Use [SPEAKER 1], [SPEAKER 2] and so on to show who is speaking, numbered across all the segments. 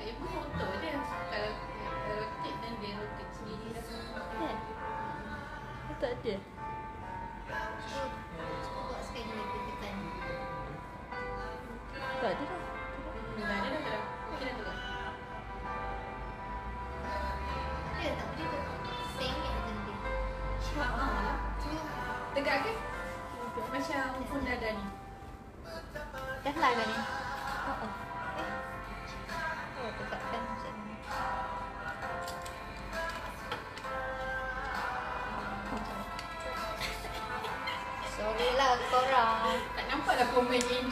[SPEAKER 1] kat ibu untuk dia. Kalau rotate dan dia rotate sendiri dah.
[SPEAKER 2] Kan? Tak ada.
[SPEAKER 3] Cuba buat sekali lagi tekan.
[SPEAKER 2] Tak ada dah.
[SPEAKER 1] Dah ada dah dah. Okey dah tu kan.
[SPEAKER 3] Dia tak boleh tu. Sengit macam dia.
[SPEAKER 1] Lah. Tegak ke? Macam phone dada ni.
[SPEAKER 3] Dah live kan ni?
[SPEAKER 2] Oh.
[SPEAKER 3] Oh, tegakkan macam ni. Sorry lah korang.
[SPEAKER 1] Tak nampak dah komen ni.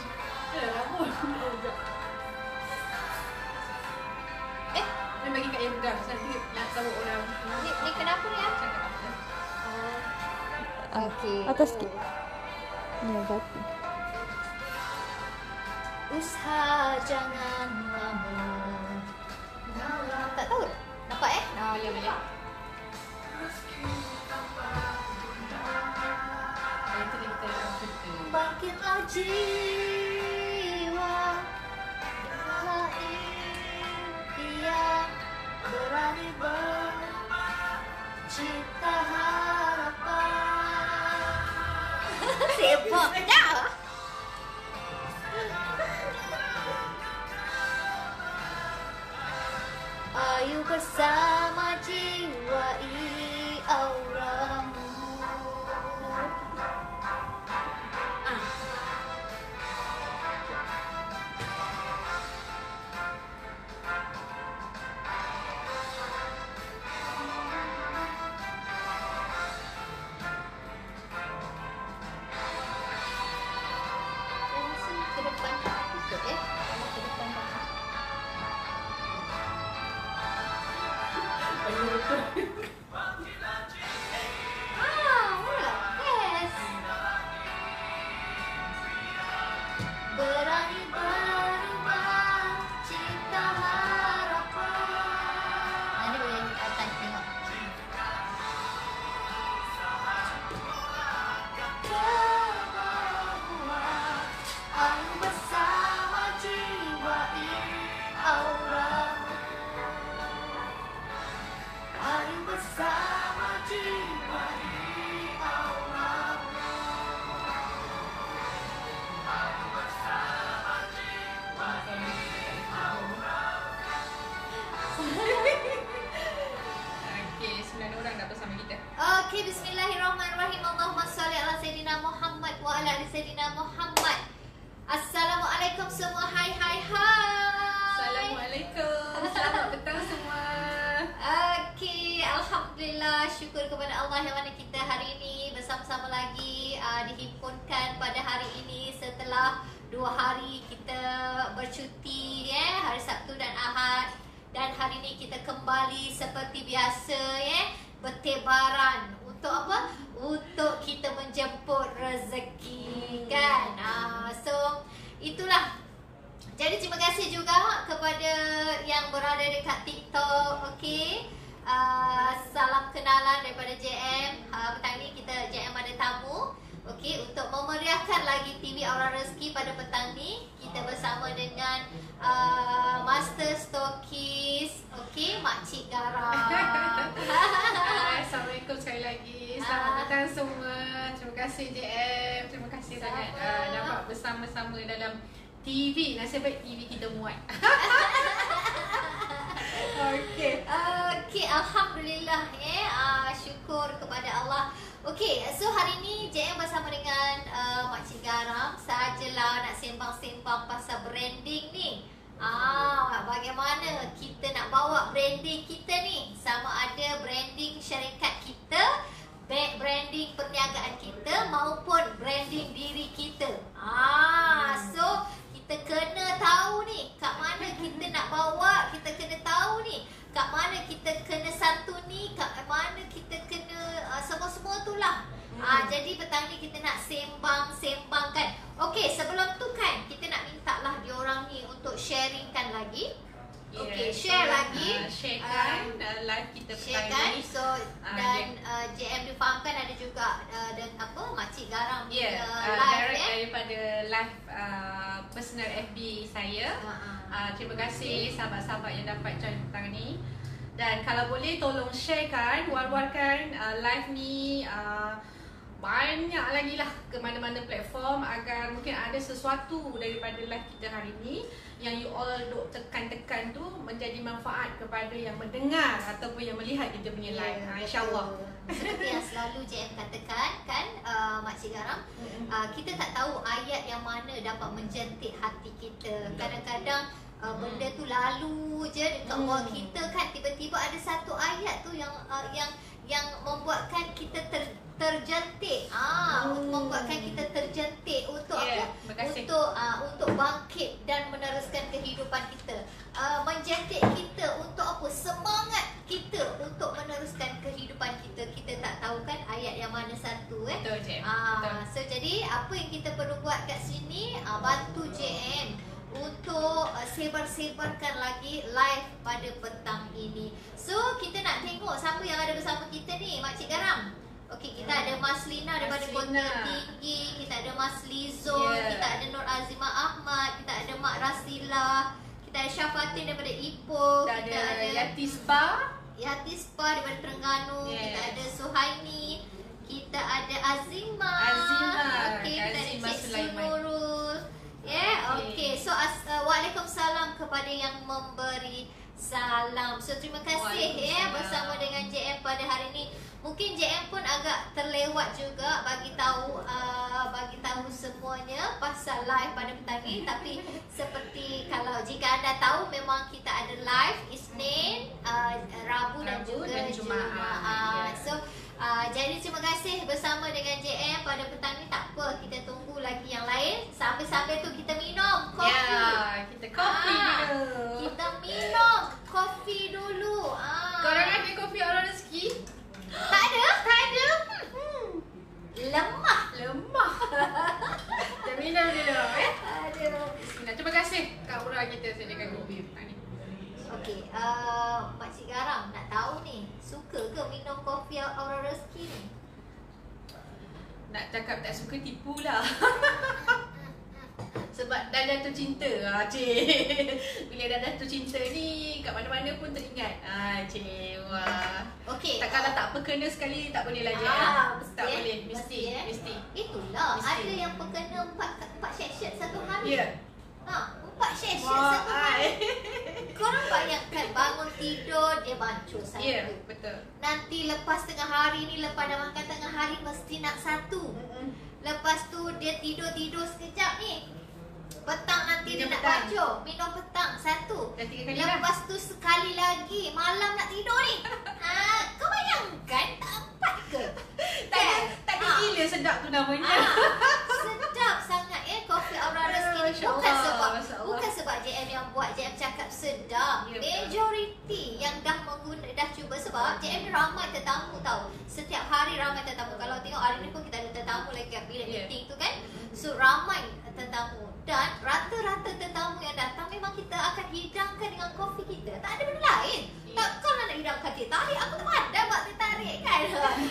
[SPEAKER 1] Dah rambut. Dia bagi kat yang pegang. Nanti nak tahu orang.
[SPEAKER 3] Ni kenapa ni ah?
[SPEAKER 1] Cakap apa.
[SPEAKER 3] Okey.
[SPEAKER 2] Atas sikit. Ni yang batu.
[SPEAKER 3] Usaha jangan lama. Tak tahu. Nampak Nah,
[SPEAKER 1] Boleh, boleh. Itu dia kita kita.
[SPEAKER 3] Bangkitlah jiwa. Inilah impian. Berani bercita harapan. Sepak dah. Ayo bersama jiwai auramu. Ke depan ikut ke depan yes. Berani berubah cita harapan. Nanti boleh di atas tengok. Ayo bersama jiwa auramu. Ayo bersama jiwa auramu.
[SPEAKER 1] Okey, 9 orang dah bersama kita.
[SPEAKER 3] Okey, bismillahirrahmanirrahim. Allahumma salli ala Sayyidina Muhammad wa ala ali Sayyidina Muhammad. Assalamualaikum semua. Hai hai hai.
[SPEAKER 1] Assalamualaikum. Selamat petang semua.
[SPEAKER 3] Okey, alhamdulillah, syukur kepada Allah yang mana kita hari ini bersama-sama lagi dihimpunkan pada hari ini setelah 2 hari kita bercuti hari Sabtu dan Ahad, dan hari ini kita kembali seperti biasa bertebaran untuk apa? Untuk kita menjemput rezeki kan. So itulah. Jadi terima kasih juga kepada yang berada dekat TikTok. Okey. Salam kenalan daripada JM. Petang ni kita JM ada tamu. Okey, untuk memeriahkan lagi TV Aura Rezeki pada petang ni, kita bersama dengan Master Stokis. Okey, Makcik Garam.
[SPEAKER 1] Assalamualaikum sekali lagi. Selamat petang semua. Terima kasih JM. Terima kasih sangat dapat bersama-sama dalam TV. Nasib baik TV kita muat. Okey.
[SPEAKER 3] Okey, alhamdulillah syukur kepada Allah. Okey, so hari ni JM bersama dengan Makcik Garam sajalah nak sembang-sembang pasal branding ni. Bagaimana kita nak bawa branding kita ni, sama ada branding syarikat kita, branding perniagaan kita maupun branding diri kita. So kita kena tahu ni kat mana kita nak bawa, kita kena tahu ni kat mana kita kena santuni, kat mana kita kena semua-semua tu lah. Jadi petang ni kita nak sembang-sembangkan. Okey, sebelum tu kan kita nak minta lah diorang ni untuk sharingkan lagi Okey, share lagi.
[SPEAKER 1] Sharekan live kita
[SPEAKER 3] Sharekan.
[SPEAKER 1] petang ni.
[SPEAKER 3] So dan JM difahamkan ada juga dan apa Makcik Garam
[SPEAKER 1] Ya,
[SPEAKER 3] live
[SPEAKER 1] direct daripada live personal FB saya. Terima kasih sahabat-sahabat yang dapat join petang ni. Dan kalau boleh tolong sharekan, war-warkan live ni banyak lagi lah ke mana-mana platform agar mungkin ada sesuatu daripada live kita hari ni yang you all duk tekan-tekan tu menjadi manfaat kepada yang mendengar ataupun yang melihat kita punya live. InsyaAllah.
[SPEAKER 3] Seperti yang selalu JM katakan kan Makcik Garam, kita tak tahu ayat yang mana dapat menjentik hati kita. Kadang-kadang benda tu lalu je dekat bawah kita kan, tiba-tiba ada satu ayat tu yang membuatkan kita terjentik. Membuatkan kita terjentik untuk apa? Untuk bangkit dan meneruskan kehidupan kita. Menjentik kita untuk apa? Semangat kita untuk meneruskan kehidupan kita. Kita tak tahu kan ayat yang mana satu
[SPEAKER 1] Betul, JM.
[SPEAKER 3] So jadi apa yang kita perlu buat kat sini, bantu JM untuk sebar-sebarkan lagi live pada petang ini. So kita nak tengok siapa yang ada bersama kita ni, Makcik Garam. Okey, kita ada Mas Lina daripada Kota Tinggi, kita ada Mas Lizon, kita ada Nur Azimah Ahmad, kita ada Mak Rasila, kita ada Syafatin daripada Ipoh, kita ada Yati Spa daripada Terengganu, kita ada Suhaini, kita ada Azimah, okey, kita ada Cik Sunurul. Okey. So waalaikumsalam kepada yang memberi salam. So terima kasih bersama dengan JM pada hari ini. Mungkin JM pun agak terlewat juga bagi tahu semuanya pasal live pada petang ini. Tapi seperti kalau jika anda tahu, memang kita ada live Isnin, Rabu dan juga Jumaat. So jadi terima kasih bersama dengan JM pada petang ni. Tak apa, kita tunggu lagi yang lain. Sambil-sambil tu kita minum kopi.
[SPEAKER 1] Kita kopi dulu.
[SPEAKER 3] Kita minum kopi dulu.
[SPEAKER 1] Korang ada kopi orang rezeki?
[SPEAKER 3] Tak ada? Lemah.
[SPEAKER 1] Kita minum dulu
[SPEAKER 3] Aduh.
[SPEAKER 1] Bismillah. Terima kasih Kak Ura kita sediakan kopi petang ni.
[SPEAKER 3] Okey, Makcik Garam nak tahu ni, suka ke minum kopi orang rezeki ni?
[SPEAKER 1] Nak cakap tak suka tipu lah. Sebab dah jatuh cinta cik. Bila dah jatuh cinta ni, kat mana-mana pun teringat. Cik, wah.
[SPEAKER 3] Okey,
[SPEAKER 1] kalau tak perkena sekali tak boleh lagi. Tak boleh, mesti.
[SPEAKER 3] Itulah,
[SPEAKER 1] Mesti.
[SPEAKER 3] ada yang perkena 4 session satu hari.
[SPEAKER 1] Ya.
[SPEAKER 3] 4 session satu hari. Korang bayangkan bangun tidur dia bancur satu.
[SPEAKER 1] Ya, betul.
[SPEAKER 3] Nanti lepas tengah hari ni, lepas dah makan tengah hari mesti nak satu. Lepas tu dia tidur sekejap ni. Petang nanti dia nak baca, minum petang satu.
[SPEAKER 1] Dah 3 kali
[SPEAKER 3] Lepas tu sekali lagi malam nak tidur ni. Kau bayangkan tak empat ke?
[SPEAKER 1] Tak ada gila sedap tu namanya.
[SPEAKER 3] Sedap sangat kopi Aura Rezeki ni. Bukan sebab JM yang buat, JM cakap sedap. Majority yang dah cuba, sebab JM ni ramai tetamu tau. Setiap hari ramai tetamu. Kalau tengok hari ni pun kita ada tetamu lagi kat bilik meeting tu kan. So ramai tetamu. Dan rata-rata tetamu yang datang memang kita akan hidangkan dengan kopi kita. Tak ada benda lain. Takkanlah nak hidangkan teh tarik. Aku tak pandai buat teh tarik kan.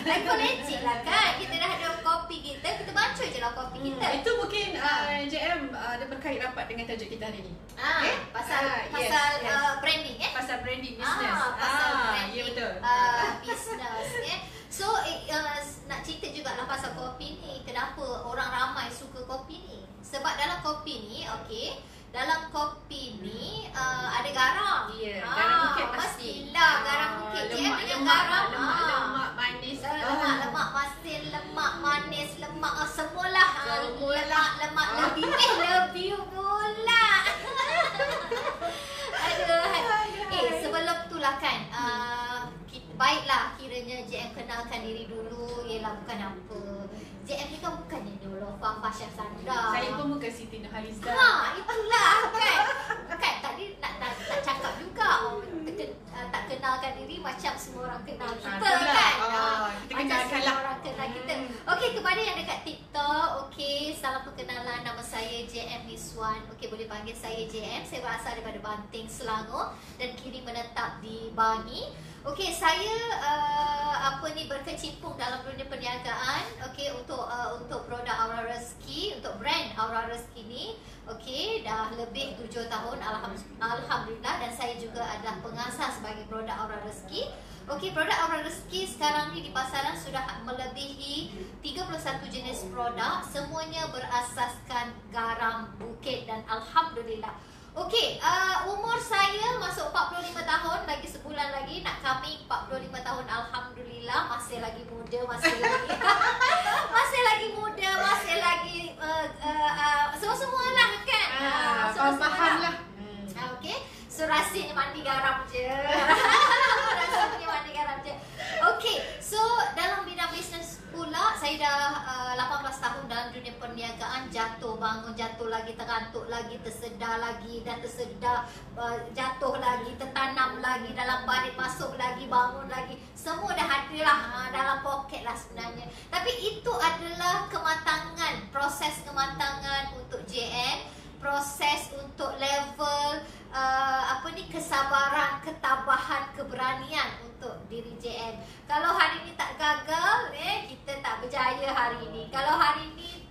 [SPEAKER 3] Lagi leceh lah kan. Kita dah ada kopi kita, kita baca je lah kopi kita.
[SPEAKER 1] Itu mungkin JM ada berkait rapat dengan tajuk kita hari ni.
[SPEAKER 3] Pasal branding
[SPEAKER 1] Pasal branding business.
[SPEAKER 3] Pasal branding
[SPEAKER 1] ya betul.
[SPEAKER 3] business So nak cerita jugalah pasal kopi ni. Kenapa orang ramai suka kopi ni? Sebab dalam kopi ni, dalam kopi ni ada garam.
[SPEAKER 1] Garam bukit pasti.
[SPEAKER 3] Pastilah garam bukit.
[SPEAKER 1] Lemak manis.
[SPEAKER 3] Lemak masin, lemak manis, lemak semualah. Lemak lebih pula. Aduh. Sebelum tu lah kan, baiklah kiranya JM kenalkan diri dulu. Yelah, bukan apa, JM ni kan bukannya Nolofa Fasha Sandra.
[SPEAKER 1] Saya pun bukan Siti Nurhaliza.
[SPEAKER 3] Itulah kan. Kan tadi nak cakap juga tak kenalkan diri macam semua orang kenal kita kan.
[SPEAKER 1] Kita
[SPEAKER 3] macam
[SPEAKER 1] kenalkan
[SPEAKER 3] semua
[SPEAKER 1] lah.
[SPEAKER 3] orang kenal kita. Okey, kepada yang dekat TikTok, salam perkenalan, nama saya JM Miswan. Okey, boleh panggil saya JM. Saya berasal daripada Banting, Selangor dan kini menetap di Bangi. Okey, saya berkecimpung dalam dunia perniagaan. Okey, untuk produk Aura Rezeki, untuk brand Aura Rezeki ni. Okey, dah lebih 7 tahun alhamdulillah, dan saya juga adalah pengasas sebagai produk Aura Rezeki. Okey, produk Aura Rezeki sekarang ni di pasaran sudah melebihi 31 jenis produk. Semuanya berasaskan garam bukit dan alhamdulillah. Okey, umur saya masuk 45 tahun, lagi sebulan lagi nak kami 45 tahun, alhamdulillah. Masih lagi muda, masih lagi masih lagi muda, masih lagi semua lah kan.
[SPEAKER 1] Faham lah.
[SPEAKER 3] Okey, so rasanya mandi garam je. Rasanya mandi garam je. Okey, so dalam bidang bisnes pula, saya dah 18 tahun dalam dunia perniagaan. Jatuh bangun, jatuh lagi, terantuk lagi, tersedar lagi, dan tersedar, jatuh lagi, tertanam lagi, dalam barit masuk lagi, bangun lagi. Semua dah ada lah, dalam poket lah sebenarnya. Tapi itu adalah kematangan, proses kematangan untuk JM, proses untuk level kesabaran, ketabahan, keberanian untuk diri JM. Kalau hari ni tak gagal, kita tak berjaya hari ni. Kalau hari ni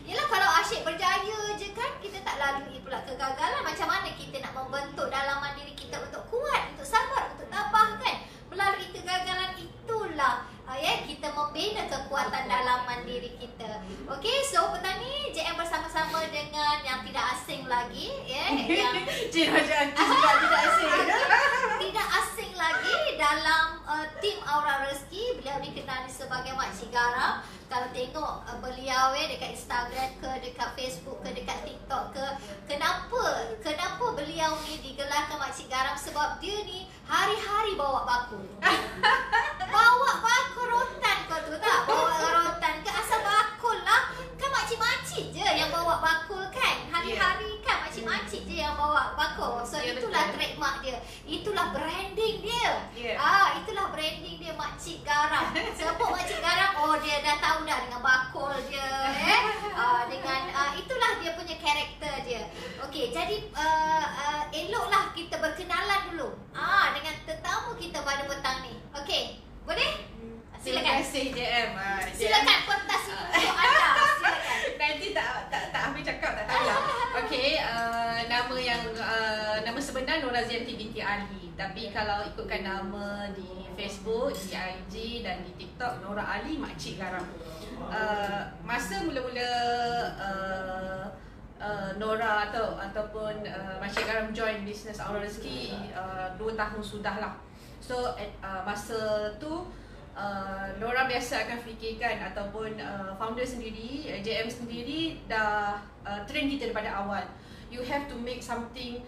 [SPEAKER 3] yelah, kalau asyik berjaya je kan, kita tak lalui pula kegagalan. Macam mana kita nak membentuk dalaman diri kita untuk kuat, untuk sabar, untuk tabah kan? Melalui kegagalan itulah kita membina kekuatan dalaman diri kita. Okey, so petang ni JM bersama-sama dengan yang tidak asing lagi, yang tidak asing. Tidak asing lagi dalam tim Aura Rezeki. Beliau dikenali sebagai Makcik Garam. Kalau tengok beliau dekat Instagram ke, dekat Facebook ke, dekat TikTok ke, kenapa beliau ni digelarkan Makcik Garam? Sebab dia ni hari-hari bawa bakul. Bawa bakul rotan, kau tu tak? Bawa rotan ke, asal bakul lah. Kan makcik-makcik je yang bawa bakul kan? Hari-hari kan makcik-makcik je yang bawa bakul. So itulah trademark dia. Itulah branding dia. Itulah branding dia, Makcik Garam. Sebab Makcik Garam, dia dah tahu dah dengan bakul dia, dengan itulah dia punya karakter dia. Okey, jadi eloklah kita berkenalan dulu dengan tetamu kita pada petang ni. Okey, boleh? Silakan.
[SPEAKER 1] Terima kasih JM.
[SPEAKER 3] Silakan pentas untuk anda. Silakan.
[SPEAKER 1] Nanti tak habis cakap, tak tahulah. Okey, nama sebenar Nora Zianti binti Ali. Tapi kalau ikutkan nama di Facebook, di IG dan di TikTok, Nora Ali Makcik Garam. Masa mula-mula Nora ataupun Makcik Garam join bisnes Aura Rezeki 2 tahun sudah lah. So masa tu Nora biasa akan fikirkan ataupun founder sendiri, JM sendiri dah train kita daripada awal. You have to make something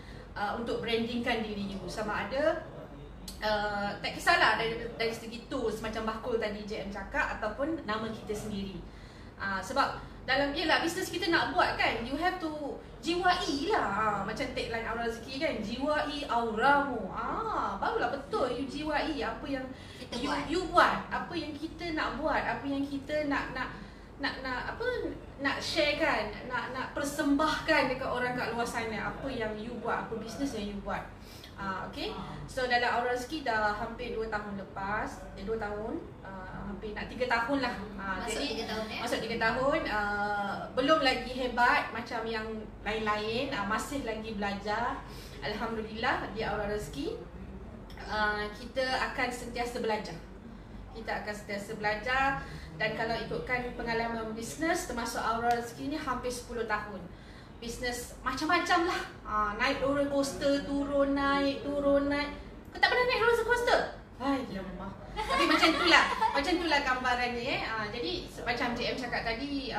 [SPEAKER 1] untuk brandingkan diri you. Sama ada tak kisahlah dari segi tools macam bakul tadi JM cakap, ataupun nama kita sendiri. Sebab dalam bisnes kita nak buat kan, you have to jiwai lah. Macam tagline Aura Rezeki kan, jiwai auramu. Barulah betul you jiwai apa yang you buat, apa yang kita nak buat, apa yang kita nak share kan, nak persembahkan dekat orang kat luar sana, apa yang you buat, apa bisnes yang you buat. Okay, so dalam Aura Rezeki dah hampir 2 tahun lepas, 2 tahun, hampir nak 3 tahun lah.
[SPEAKER 3] Masuk 3 tahun
[SPEAKER 1] Masuk 3 tahun, belum lagi hebat macam yang lain-lain, masih lagi belajar. Alhamdulillah di Aura Rezeki kita akan sentiasa belajar. Dan kalau ikutkan pengalaman bisnes termasuk Aura Rezeki ni hampir 10 tahun. Bisnes macam-macam lah, naik roller coaster, turun naik. Kau tak pernah naik roller coaster? Hai lemah. Tapi macam itulah gambarannya. Jadi macam JM cakap tadi,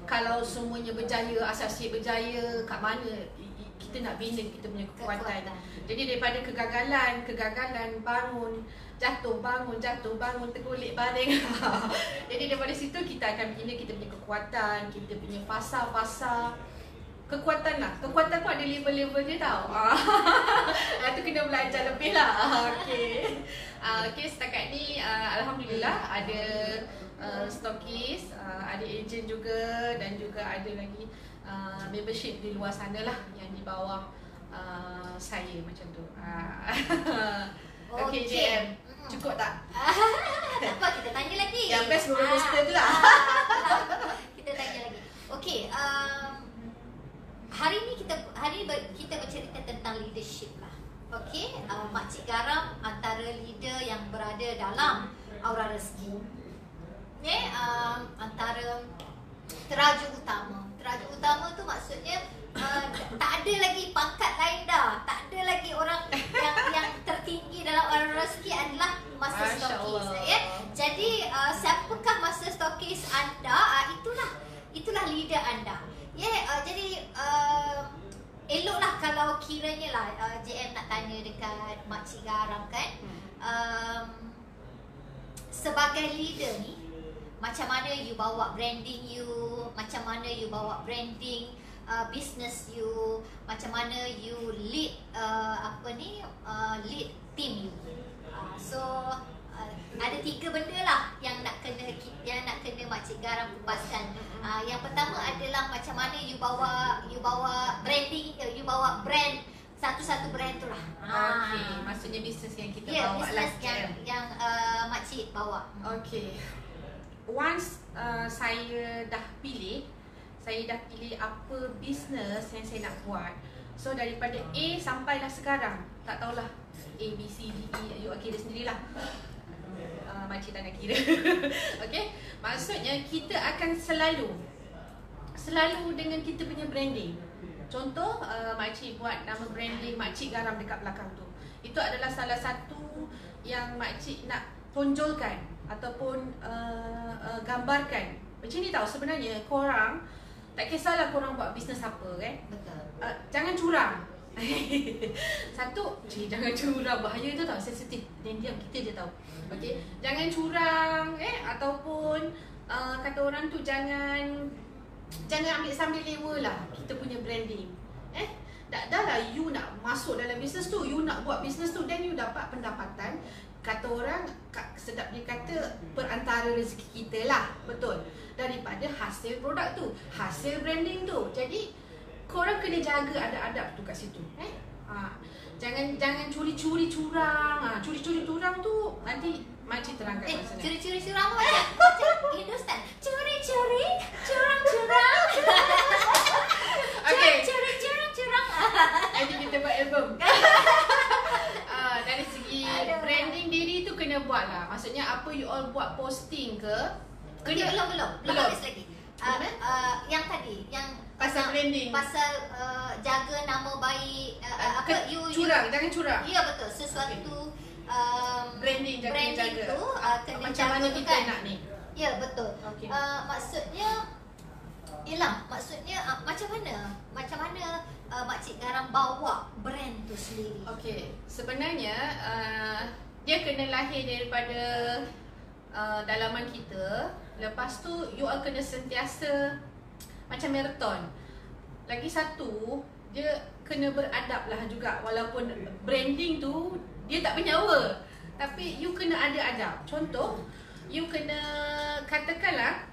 [SPEAKER 1] kalau semuanya berjaya, asas berjaya, kat mana kita nak bina kita punya kekuatan. Jadi daripada kegagalan, bangun, jatuh bangun, tergolek baring. Jadi daripada situ kita akan bina kita punya kekuatan, kita punya fasa kekuatan lah. Kekuatan pun ada level-level dia tau. Itu kena belajar lebih lah. Okay. Okay, setakat ni Alhamdulillah ada stokis, ada ejen juga, dan juga ada lagi membership di luar sana lah yang di bawah saya macam tu. Okay, JM, cukup tak?
[SPEAKER 3] Tak apa, kita tanya lagi.
[SPEAKER 1] Yang best roller tu lah.
[SPEAKER 3] Kita tanya lagi. Okay, hari ni kita bercerita tentang leadership lah. Okay, Makcik Garam antara leader yang berada dalam Aura Rezeki. Antara teraja utama. Teraja utama tu maksudnya tak ada lagi pangkat lain dah. Tak ada lagi orang yang tertinggi dalam Aura Rezeki adalah Master Stokis. Jadi siapakah Master Stokis anda? Itulah leader anda. Jadi eloklah kalau kiranya lah JM nak tanya dekat Makcik Garam kan, sebagai leader ni, macam mana you bawa branding you, macam mana you bawa branding business you, macam mana you lead lead team you. So ada 3 benda lah yang nak kena Makcik Garam kupaskan. Yang pertama adalah macam mana you bawa branding, you bawa brand, satu-satu brand tu lah.
[SPEAKER 1] Okay, maksudnya bisnes yang kita bawa lah.
[SPEAKER 3] Bisnes yang Makcik bawa.
[SPEAKER 1] Okay, once saya dah pilih apa bisnes yang saya nak buat. So daripada A sampailah sekarang, tak tahulah A, B, C, D, E, you kira sendirilah. Makcik tak nak kira. Okay, maksudnya kita akan selalu dengan kita punya branding. Contoh, Makcik buat nama branding Makcik Garam dekat belakang tu. Itu adalah salah satu yang Makcik nak tonjolkan ataupun gambarkan. Macam ni tau, sebenarnya korang, tak kisahlah korang buat bisnes apa kan.
[SPEAKER 3] Betul.
[SPEAKER 1] Jangan curang. Satu, jangan curang, bahaya tu tau, sensitif. Diam kita je tahu. Okey, jangan curang ataupun kata orang tu jangan ambil sambil lewa lah kita punya branding. Dah lah you nak masuk dalam bisnes tu, you nak buat bisnes tu, dan you dapat pendapatan. Kata orang, sedap dia kata, perantara rezeki kita lah, betul, daripada hasil produk tu, hasil branding tu. Jadi korang kena jaga adab-adab tu kat situ. Jangan curi-curi curang. Curi-curi curang tu nanti Makcik terangkan maksudnya.
[SPEAKER 3] Curi-curi curang macam Hindustan. Curi-curi curang-curang.
[SPEAKER 1] Okay,
[SPEAKER 3] Curi curang-curang.
[SPEAKER 1] nanti kita buat album. Dari segi branding diri tu kena buat lah. Maksudnya apa you all buat posting ke?
[SPEAKER 3] Belum habis lagi. Yang tadi, yang
[SPEAKER 1] pasal branding,
[SPEAKER 3] pasal jaga nama baik,
[SPEAKER 1] jangan curang.
[SPEAKER 3] Ya betul, sesuatu
[SPEAKER 1] branding jaga
[SPEAKER 3] tu kena
[SPEAKER 1] macam mana
[SPEAKER 3] jaga
[SPEAKER 1] kita
[SPEAKER 3] kan?
[SPEAKER 1] nak ni.
[SPEAKER 3] Ya betul.
[SPEAKER 1] Okay.
[SPEAKER 3] Maksudnya macam mana Makcik Garam bawa brand tu sendiri.
[SPEAKER 1] Okay, sebenarnya dia kena lahir daripada dalaman kita. Lepas tu you all kena sentiasa macam marathon. Lagi satu, dia kena beradab lah juga. Walaupun branding tu dia tak bernyawa, tapi you kena ada adab. Contoh, you kena katakanlah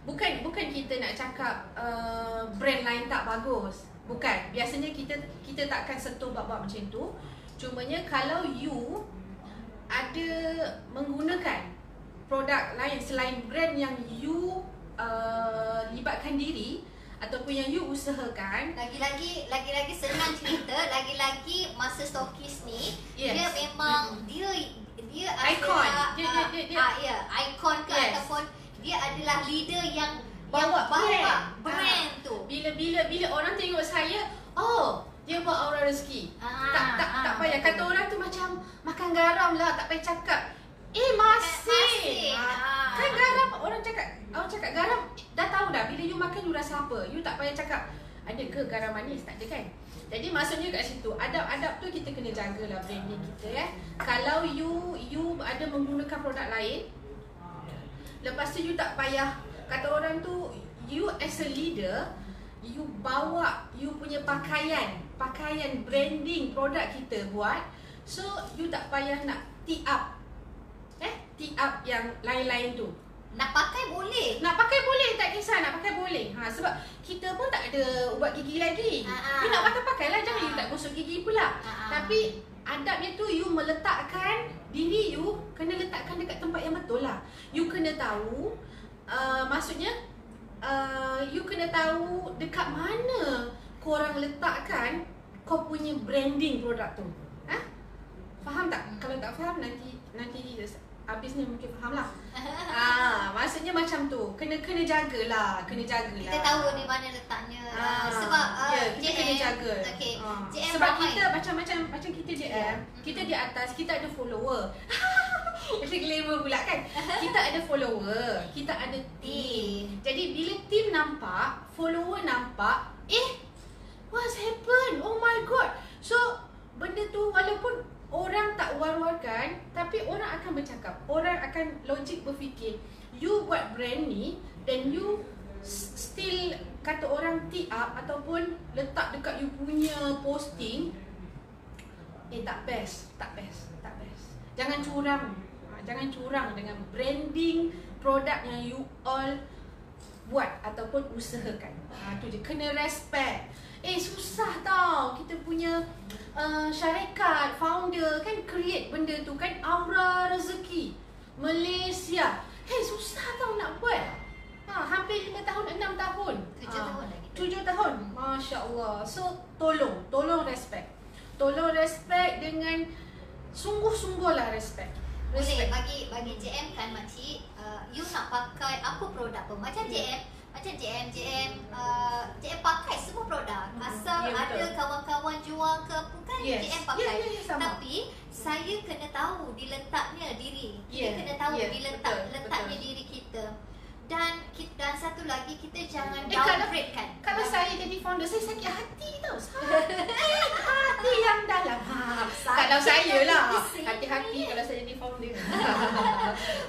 [SPEAKER 1] bukan kita nak cakap brand lain tak bagus. Bukan. Biasanya kita takkan sentuh bab-bab macam tu. Cumanya kalau you ada menggunakan produk lain selain brand yang you libatkan diri ataupun yang you usahakan,
[SPEAKER 3] lagi-lagi senang cerita, lagi-lagi Master Stokis ni,
[SPEAKER 1] yes,
[SPEAKER 3] dia memang dia
[SPEAKER 1] icon.
[SPEAKER 3] adalah
[SPEAKER 1] Dia
[SPEAKER 3] icon ke, yes, ataupun dia adalah leader yang bawa brand tu.
[SPEAKER 1] Bila orang tengok saya, oh, dia buat Aura Rezeki. Tak payah kata orang tu macam makan garam lah, tak payah cakap. Masih. Kan garam, orang cakap garam, dah tahu dah bila you makan you rasa apa. You tak payah cakap ada ke garam manis, tak ada kan. Jadi maksudnya kat situ, adab-adab tu kita kena jagalah branding kita. Kalau you ada menggunakan produk lain, lepas tu you tak payah kata orang tu, you as a leader, you bawa you punya pakaian branding produk kita buat, So you tak payah nak tee up yang lain-lain tu.
[SPEAKER 3] Nak pakai boleh.
[SPEAKER 1] Nak pakai boleh, tak kisah, nak pakai boleh. Sebab kita pun tak ada ubat gigi lagi. You nak pakai-pakailah, jangan you tak gosok gigi pula. Tapi adabnya tu you meletakkan diri you, kena letakkan dekat tempat yang betul lah. You kena tahu, maksudnya you kena tahu dekat mana korang letakkan kau punya branding produk tu. Faham tak? Kalau tak faham nanti habis ni mungkin faham lah. Maksudnya macam tu. Kena jagalah,
[SPEAKER 3] Kita tahu di mana letaknya. Sebab
[SPEAKER 1] kita kena jaga.
[SPEAKER 3] Okay. JM
[SPEAKER 1] Sebab
[SPEAKER 3] ramai.
[SPEAKER 1] kita macam kita JM, kita di atas, kita ada follower. Macam glamour pula kan. Kita ada follower, kita ada team. Jadi bila team nampak, follower nampak, what's happened? Oh my god. So benda tu walaupun orang tak war-warkan, tapi orang akan bercakap. Orang akan logik berfikir, you buat brand ni dan you still kata orang tee up ataupun letak dekat you punya posting, tak best. Jangan curang dengan branding produk yang you all buat ataupun usahakan. Tu je, kena respect. Susah tau kita punya syarikat, founder kan create benda tu kan, Aura Rezeki Malaysia. Susah tau nak buat. Hampir 5 tahun, 6 tahun.
[SPEAKER 3] 7 tahun lagi.
[SPEAKER 1] 7 tahun. Masya Allah. So tolong respect. Tolong respect dengan sungguh-sungguhlah respect.
[SPEAKER 3] Boleh bagi JM kan makcik, you nak pakai apa produk pun. Macam JM pakai semua produk. Asal ada kawan-kawan jual ke apa kan, JM pakai. Tapi saya kena tahu diletaknya diri. Kita kena tahu letaknya diri kita. Dan satu lagi, kita jangan downgrade kan.
[SPEAKER 1] Kalau saya jadi founder, saya sakit hati tau. Hati yang dalam. Kalau saya lah, hati-hati kalau saya jadi founder.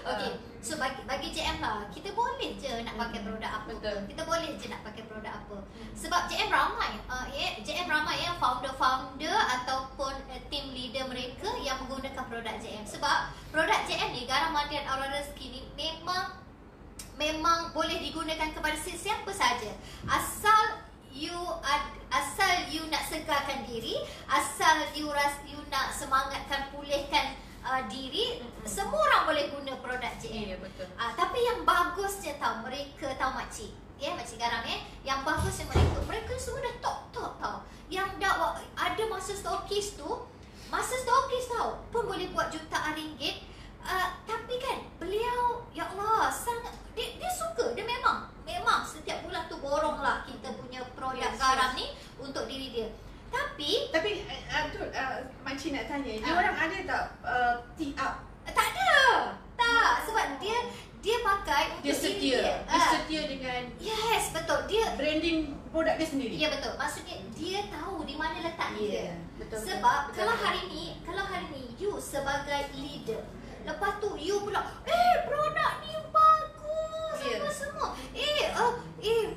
[SPEAKER 3] Okay, so bagi JM lah, kita boleh je nak pakai produk apa.
[SPEAKER 1] Betul.
[SPEAKER 3] Kita boleh je nak pakai produk apa. Sebab JM ramai, JM ramai yang founder ataupun team leader mereka yang menggunakan produk JM. Sebab produk JM ni, Garam Mandian Aura Rezeki ni memang boleh digunakan kepada siapa saja. Asal you nak segarkan diri, asal you nak semangatkan, pulihkan diri, semua orang boleh guna produk JM.
[SPEAKER 1] Ya, betul.
[SPEAKER 3] Tapi yang bagusnya mereka tahu makcik, makcik Garam yang bagusnya mereka semua dah top tau. Yang dah ada masa stokis tau pun boleh buat jutaan ringgit. Tapi kan beliau, ya Allah, sangat dia suka, dia memang setiap bulan tu borong lah kita punya produk garam ni untuk diri dia. Tapi
[SPEAKER 1] makcik nak tanya, dia orang ada tak tee up?
[SPEAKER 3] Tak ada. Sebab dia pakai untuk
[SPEAKER 1] Dia
[SPEAKER 3] diri dia.
[SPEAKER 1] setia dengan
[SPEAKER 3] Yes, betul. Dia
[SPEAKER 1] branding produk dia sendiri.
[SPEAKER 3] Ya, betul. Maksudnya dia tahu di mana letak dia.
[SPEAKER 1] Betul.
[SPEAKER 3] Sebab kalau hari ni you sebagai leader, lepas tu you pula produk ni bagus, semua.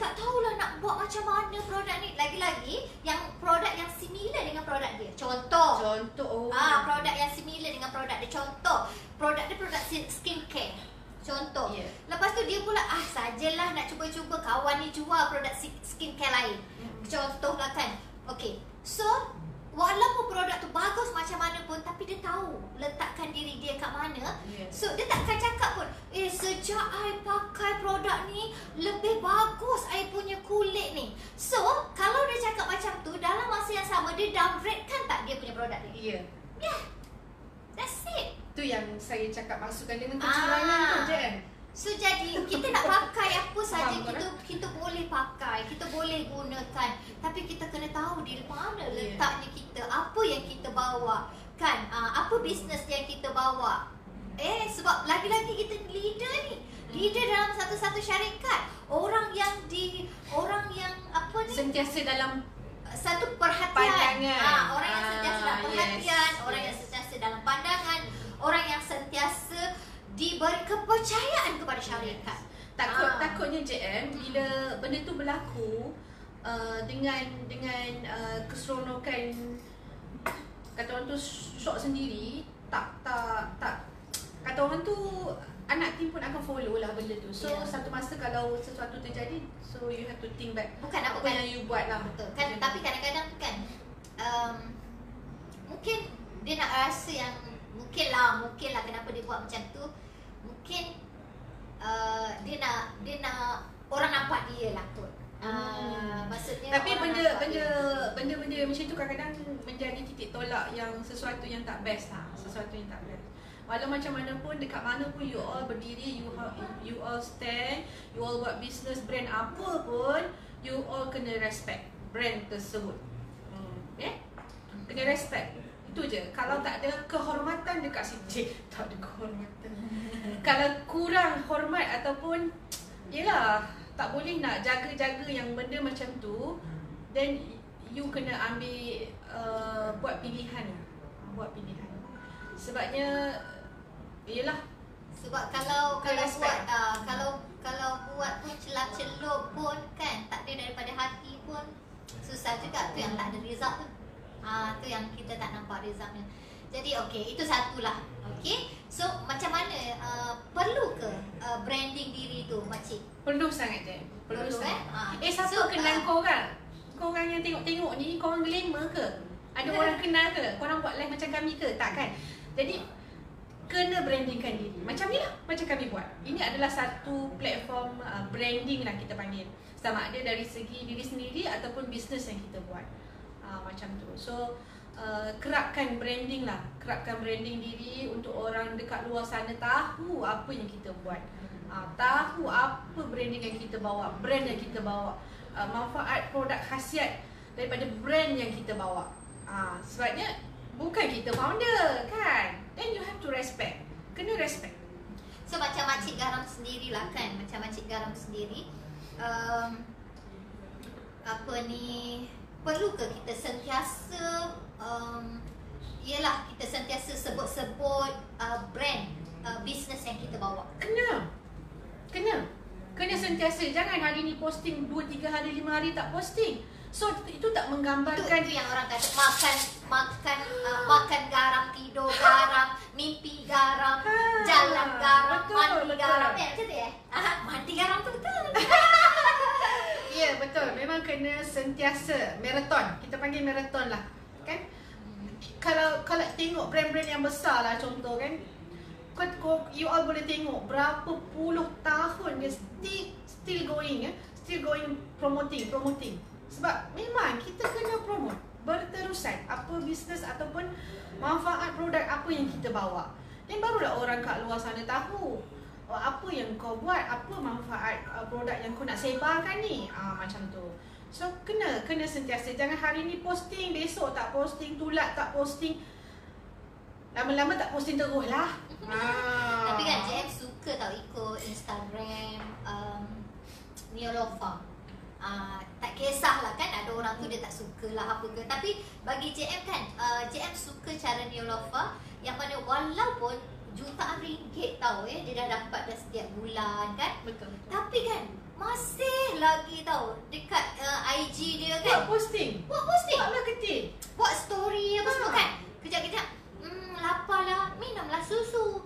[SPEAKER 3] Tak tahulah nak buat macam mana produk ni. Lagi-lagi yang produk yang similar dengan produk dia. Contoh. Produk yang similar dengan produk dia. Contoh, produk dia produk skincare. Contoh. Lepas tu dia pula sajalah nak cuba-cuba kawan ni jual produk skincare lain. Contoh lah kan. Okay. So walaupun produk tu bagus macam mana pun, tapi dia tahu letakkan diri dia kat mana. So dia takkan cakap pun, sejak I pakai produk ni lebih bagus I punya kulit ni. So kalau dia cakap macam tu, dalam masa yang sama dia downgrade kan tak dia punya produk dia. That's it.
[SPEAKER 1] Tu yang saya cakap, masukkan dengan kecurangan tu je kan.
[SPEAKER 3] So jadi kita nak pakai apa saja, kita boleh pakai, kita boleh gunakan, tapi kita kena tahu di mana letaknya kita, apa yang kita bawa kan, apa bisnes yang kita bawa. Sebab lagi-lagi kita leader dalam satu-satu syarikat, orang yang
[SPEAKER 1] sentiasa dalam
[SPEAKER 3] satu perhatian,
[SPEAKER 1] pandangan.
[SPEAKER 3] Orang yang sentiasa dalam perhatian, orang yang sentiasa dalam pandangan, orang yang sentiasa diberi kepercayaan kepada syarikat.
[SPEAKER 1] Takutnya JM bila benda tu berlaku dengan keseronokan, kata orang tu shop sendiri, tak kata orang tu anak tim pun akan follow lah benda tu. So satu masa kalau sesuatu terjadi, so you have to think back
[SPEAKER 3] Bukan
[SPEAKER 1] apa yang you buat lah.
[SPEAKER 3] Betul kan, tapi kadang-kadang kan mungkin dia nak rasa yang mungkin lah kenapa dia buat macam tu. Mungkin dia nak orang nampak dia lah kot. Maksudnya
[SPEAKER 1] tapi
[SPEAKER 3] orang
[SPEAKER 1] benda macam tu kadang-kadang menjadi titik tolak yang sesuatu yang tak best lah, sesuatu yang tak best. Walau macam mana pun, dekat mana pun you all berdiri, you all stand, you all buat business brand apa pun, you all kena respect brand tersebut. Kena respect. Itu je. Kalau tak ada kehormatan dekat situ, tak ada kehormatan. Kalau kurang hormat ataupun yelah, tak boleh nak jaga-jaga yang benda macam tu, then you kena ambil buat pilihan. Buat pilihan. Sebabnya yelah,
[SPEAKER 3] sebab kalau
[SPEAKER 1] respect.
[SPEAKER 3] buat kalau buat pun celah-celup pun kan, tak ada daripada hati pun susah juga. Tu yang tak ada result tu. Tu yang kita tak nampak resultnya. Jadi okey, itu satulah. Okey. So macam mana perlu ke branding diri tu makcik?
[SPEAKER 1] Perlu sangat je. Perlu sangat. Siapa
[SPEAKER 3] So,
[SPEAKER 1] kenal korang? Korang yang tengok-tengok ni, korang glamour ke? Ada orang kenal ke? Korang buat live macam kami ke? Tak kan? Jadi kena brandingkan diri. Macam ni lah, macam kami buat. Ini adalah satu platform branding lah kita panggil. Sama ada dari segi diri sendiri ataupun bisnes yang kita buat. Macam tu. So kerapkan branding lah. Kerapkan branding diri untuk orang dekat luar sana tahu apa yang kita buat. Tahu apa branding yang kita bawa, brand yang kita bawa, manfaat produk khasiat daripada brand yang kita bawa. Sebabnya bukan kita founder kan. Then you have to respect. Kena respect.
[SPEAKER 3] So macam makcik garam sendirilah kan. Macam makcik garam sendiri, apa ni, perlu ke kita sentiasa kita sentiasa sebut-sebut brand bisnes yang kita bawa? Kena sentiasa. Jangan hari ni posting 2, 3 hari, 5 hari tak posting. So itu tak menggambarkan itu yang orang kata makan garam, tidur garam, mimpi garam, jalan garam,
[SPEAKER 1] betul,
[SPEAKER 3] mandi
[SPEAKER 1] betul.
[SPEAKER 3] garam. Macam tu mandi garam tu betul.
[SPEAKER 1] Ya, betul. Memang kena sentiasa maraton. Kita panggil maraton lah. Kan? Kalau tengok brand-brand yang besar lah, contoh kan, you all boleh tengok berapa puluh tahun dia still going, promoting. Sebab memang kita kena promote berterusan apa bisnes ataupun manfaat produk apa yang kita bawa. Dan barulah orang kat luar sana tahu apa yang kau buat, apa manfaat produk yang kau nak sebarkan ni. Macam tu. So kena sentiasa. Jangan hari ni posting, besok tak posting, tulat tak posting. Lama-lama tak posting terus lah.
[SPEAKER 3] Tapi kan JM suka tau ikut Instagram Neolofa. Tak kisahlah kan, ada orang tu dia tak suka lah apa ke. Tapi bagi JM kan, JM suka cara Neolofa yang mana walaupun jutaan ringgit tau dia dah dapat dah setiap bulan kan.
[SPEAKER 1] Betul.
[SPEAKER 3] Tapi kan masih lagi tau dekat IG dia kan.
[SPEAKER 1] Buat posting.
[SPEAKER 3] Buat
[SPEAKER 1] marketing.
[SPEAKER 3] Buat story apa semua kan. Kejap-kejap lapar lah, minumlah susu.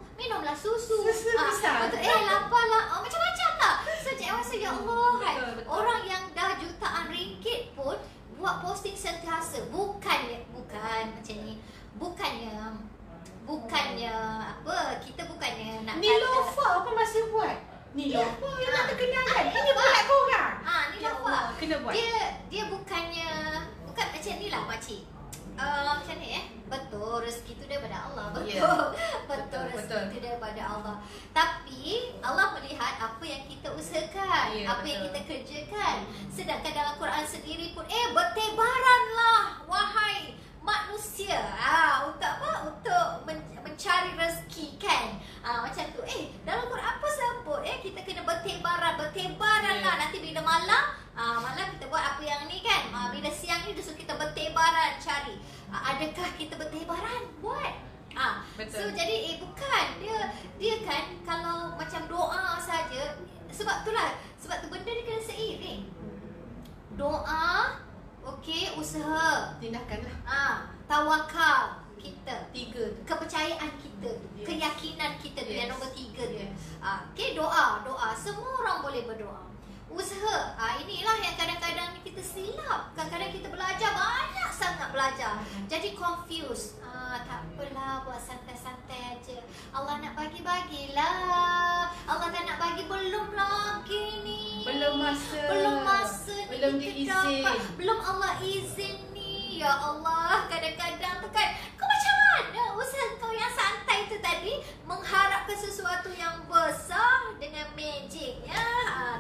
[SPEAKER 1] Susu besar.
[SPEAKER 3] Betul, lapar lah. Macam-macam lah. So JM rasa ya Allah kan.
[SPEAKER 1] Betul.
[SPEAKER 3] Orang yang dah jutaan ringgit pun buat posting sentiasa. Bukannya macam ni. Bukannya apa, kita bukannya nak
[SPEAKER 1] Neolofa apa masih buat? Neolofa yang nak terkenal kan? Ini buat korang.
[SPEAKER 3] Neolofa.
[SPEAKER 1] Kena buat.
[SPEAKER 3] Dia bukan macam ni lah pakcik. Macam ni betul, rezeki tu daripada Allah. Betul, rezeki tu daripada Allah. Tapi Allah melihat apa yang kita usahakan, apa yang kita kerjakan. Sedangkan dalam Quran sendiri pun bertebaranlah wahai manusia untuk apa? Untuk mencari rezeki kan. Macam tu. Dalam Quran apa sebut kita kena bertebaran lah. Nanti bila malam kita buat apa yang ni kan. Bila siang ni dia suruh kita bertebaran cari. Adakah kita bertebaran? Buat. So jadi bukan dia kan kalau macam doa saja. Sebab tu benda ni kena seiring. Doa, okey, usaha,
[SPEAKER 1] Tindakan lah.
[SPEAKER 3] tawakal, kita.
[SPEAKER 1] 3.
[SPEAKER 3] Kepercayaan kita,
[SPEAKER 1] Yes.
[SPEAKER 3] keyakinan kita tu yang
[SPEAKER 1] Yes.
[SPEAKER 3] nombor 3 tu.
[SPEAKER 1] Yes.
[SPEAKER 3] Okay, doa. Semua orang boleh berdoa. Usaha. Inilah yang kadang-kadang kita silap. Kadang-kadang kita belajar, banyak sangat belajar. Jadi confused. Tak apalah, buat santai-santai aja. Allah nak bagi-bagilah. Allah tak nak bagi, belum lagi ni.
[SPEAKER 1] Belum masa ni
[SPEAKER 3] kita
[SPEAKER 1] belum diizin.
[SPEAKER 3] dapat. Belum Allah izin ni. Ya Allah, kadang-kadang tu kan, kau macam mana usaha kau yang santai tu tadi mengharapkan sesuatu yang besar dengan magicnya?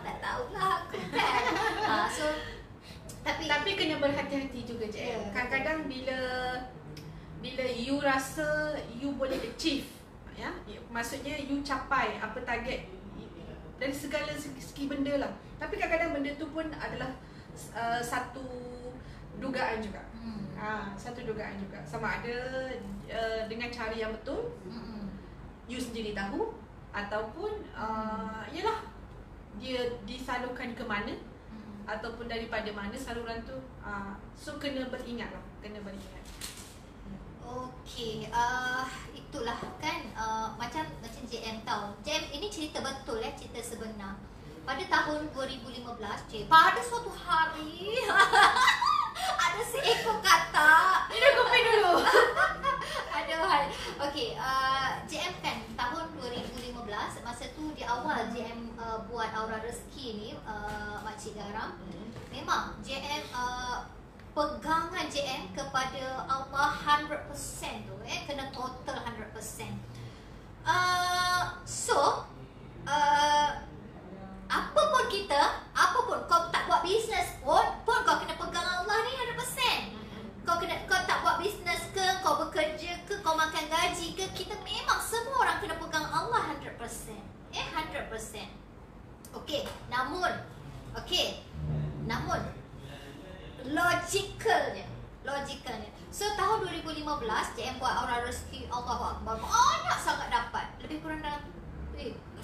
[SPEAKER 3] Tak tahulah aku kan. So
[SPEAKER 1] Tapi kena berhati-hati juga je.
[SPEAKER 3] Ya,
[SPEAKER 1] Kadang-kadang bila you rasa you boleh achieve, ya, maksudnya you capai apa target dari segala segi benda lah. Tapi kadang-kadang benda tu pun adalah satu dugaan juga. Satu dugaan juga. Sama ada dengan cara yang betul, you sendiri tahu, ataupun yalah, dia disalurkan ke mana, ataupun daripada mana saluran tu. So kena beringat lah, kena beringat.
[SPEAKER 3] Okey, itulah kan, macam JM tahu. JM ini cerita betul cerita sebenar. Pada tahun 2015, pada suatu hari ada seekor katak.
[SPEAKER 1] Minum kopi dulu.
[SPEAKER 3] Aduhai. Okey, JM kan tahun 2015, masa tu di awal JM buat Aura Rezeki ni, Makcik Garam. Memang JM pegangan JM kepada Allah 100% tu, kena total 100%. So apapun kau tak buat bisnes pun kau kena pegang Allah ni 100%. Kau tak buat bisnes ke, kau bekerja ke, kau makan gaji ke, kita memang semua orang kena pegang Allah 100%. 100%. Okey, namun logicalnya. So tahun 2015 JM buat Aura Rezeki, Allahu Akbar, banyak sangat dapat. Lebih kurang dalam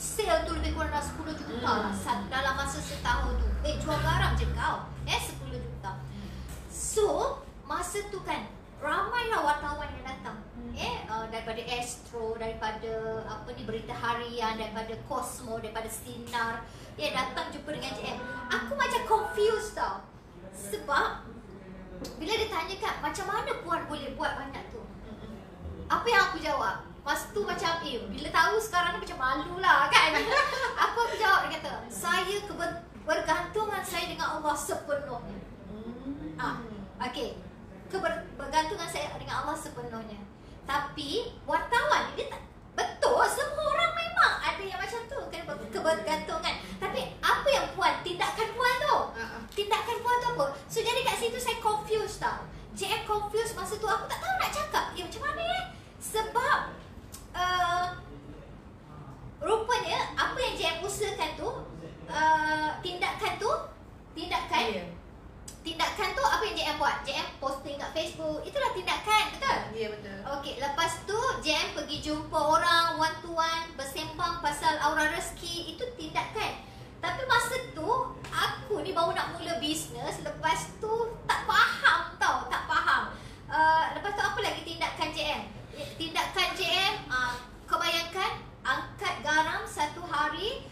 [SPEAKER 3] sale tu lebih kurang dalam 10 juta lah dalam masa setahun tu. Jual garam je kau 10 juta. So masa tu kan ramailah wartawan yang datang. Daripada Astro, daripada Berita Harian, daripada Cosmo, daripada Sinar, datang jumpa dengan JM. Aku macam confused tau. Sebab bila dia tanyakan macam mana puan boleh buat banyak tu, apa yang aku jawab? Masa tu macam bila tahu sekarang ni macam malu lah kan. Aku jawab, dia kata, saya bergantungan saya dengan Allah sepenuhnya. Okey, bergantungan saya dengan Allah sepenuhnya. Tapi wartawan ni dia tak betul, semua orang memang ada yang macam tu, kena kebergantungan. Tapi apa yang puan, tindakan puan tu? Tindakan puan tu apa? So jadi kat situ saya confused tau. JM confused masa tu, aku tak tahu nak cakap. Macam mana Sebab rupanya apa yang JM usahakan tu, tindakan tu apa yang JM buat? JM posting kat Facebook, itulah tindakan, betul?
[SPEAKER 1] Ya, betul.
[SPEAKER 3] Okey, lepas tu JM pergi jumpa orang one to one, bersembang pasal Aura Rezeki, itu tindakan. Tapi masa tu aku ni baru nak mula bisnes, lepas tu tak faham tau, tak faham. Lepas tu apa lagi tindakan JM? Tindakan JM, kau bayangkan angkat garam satu hari,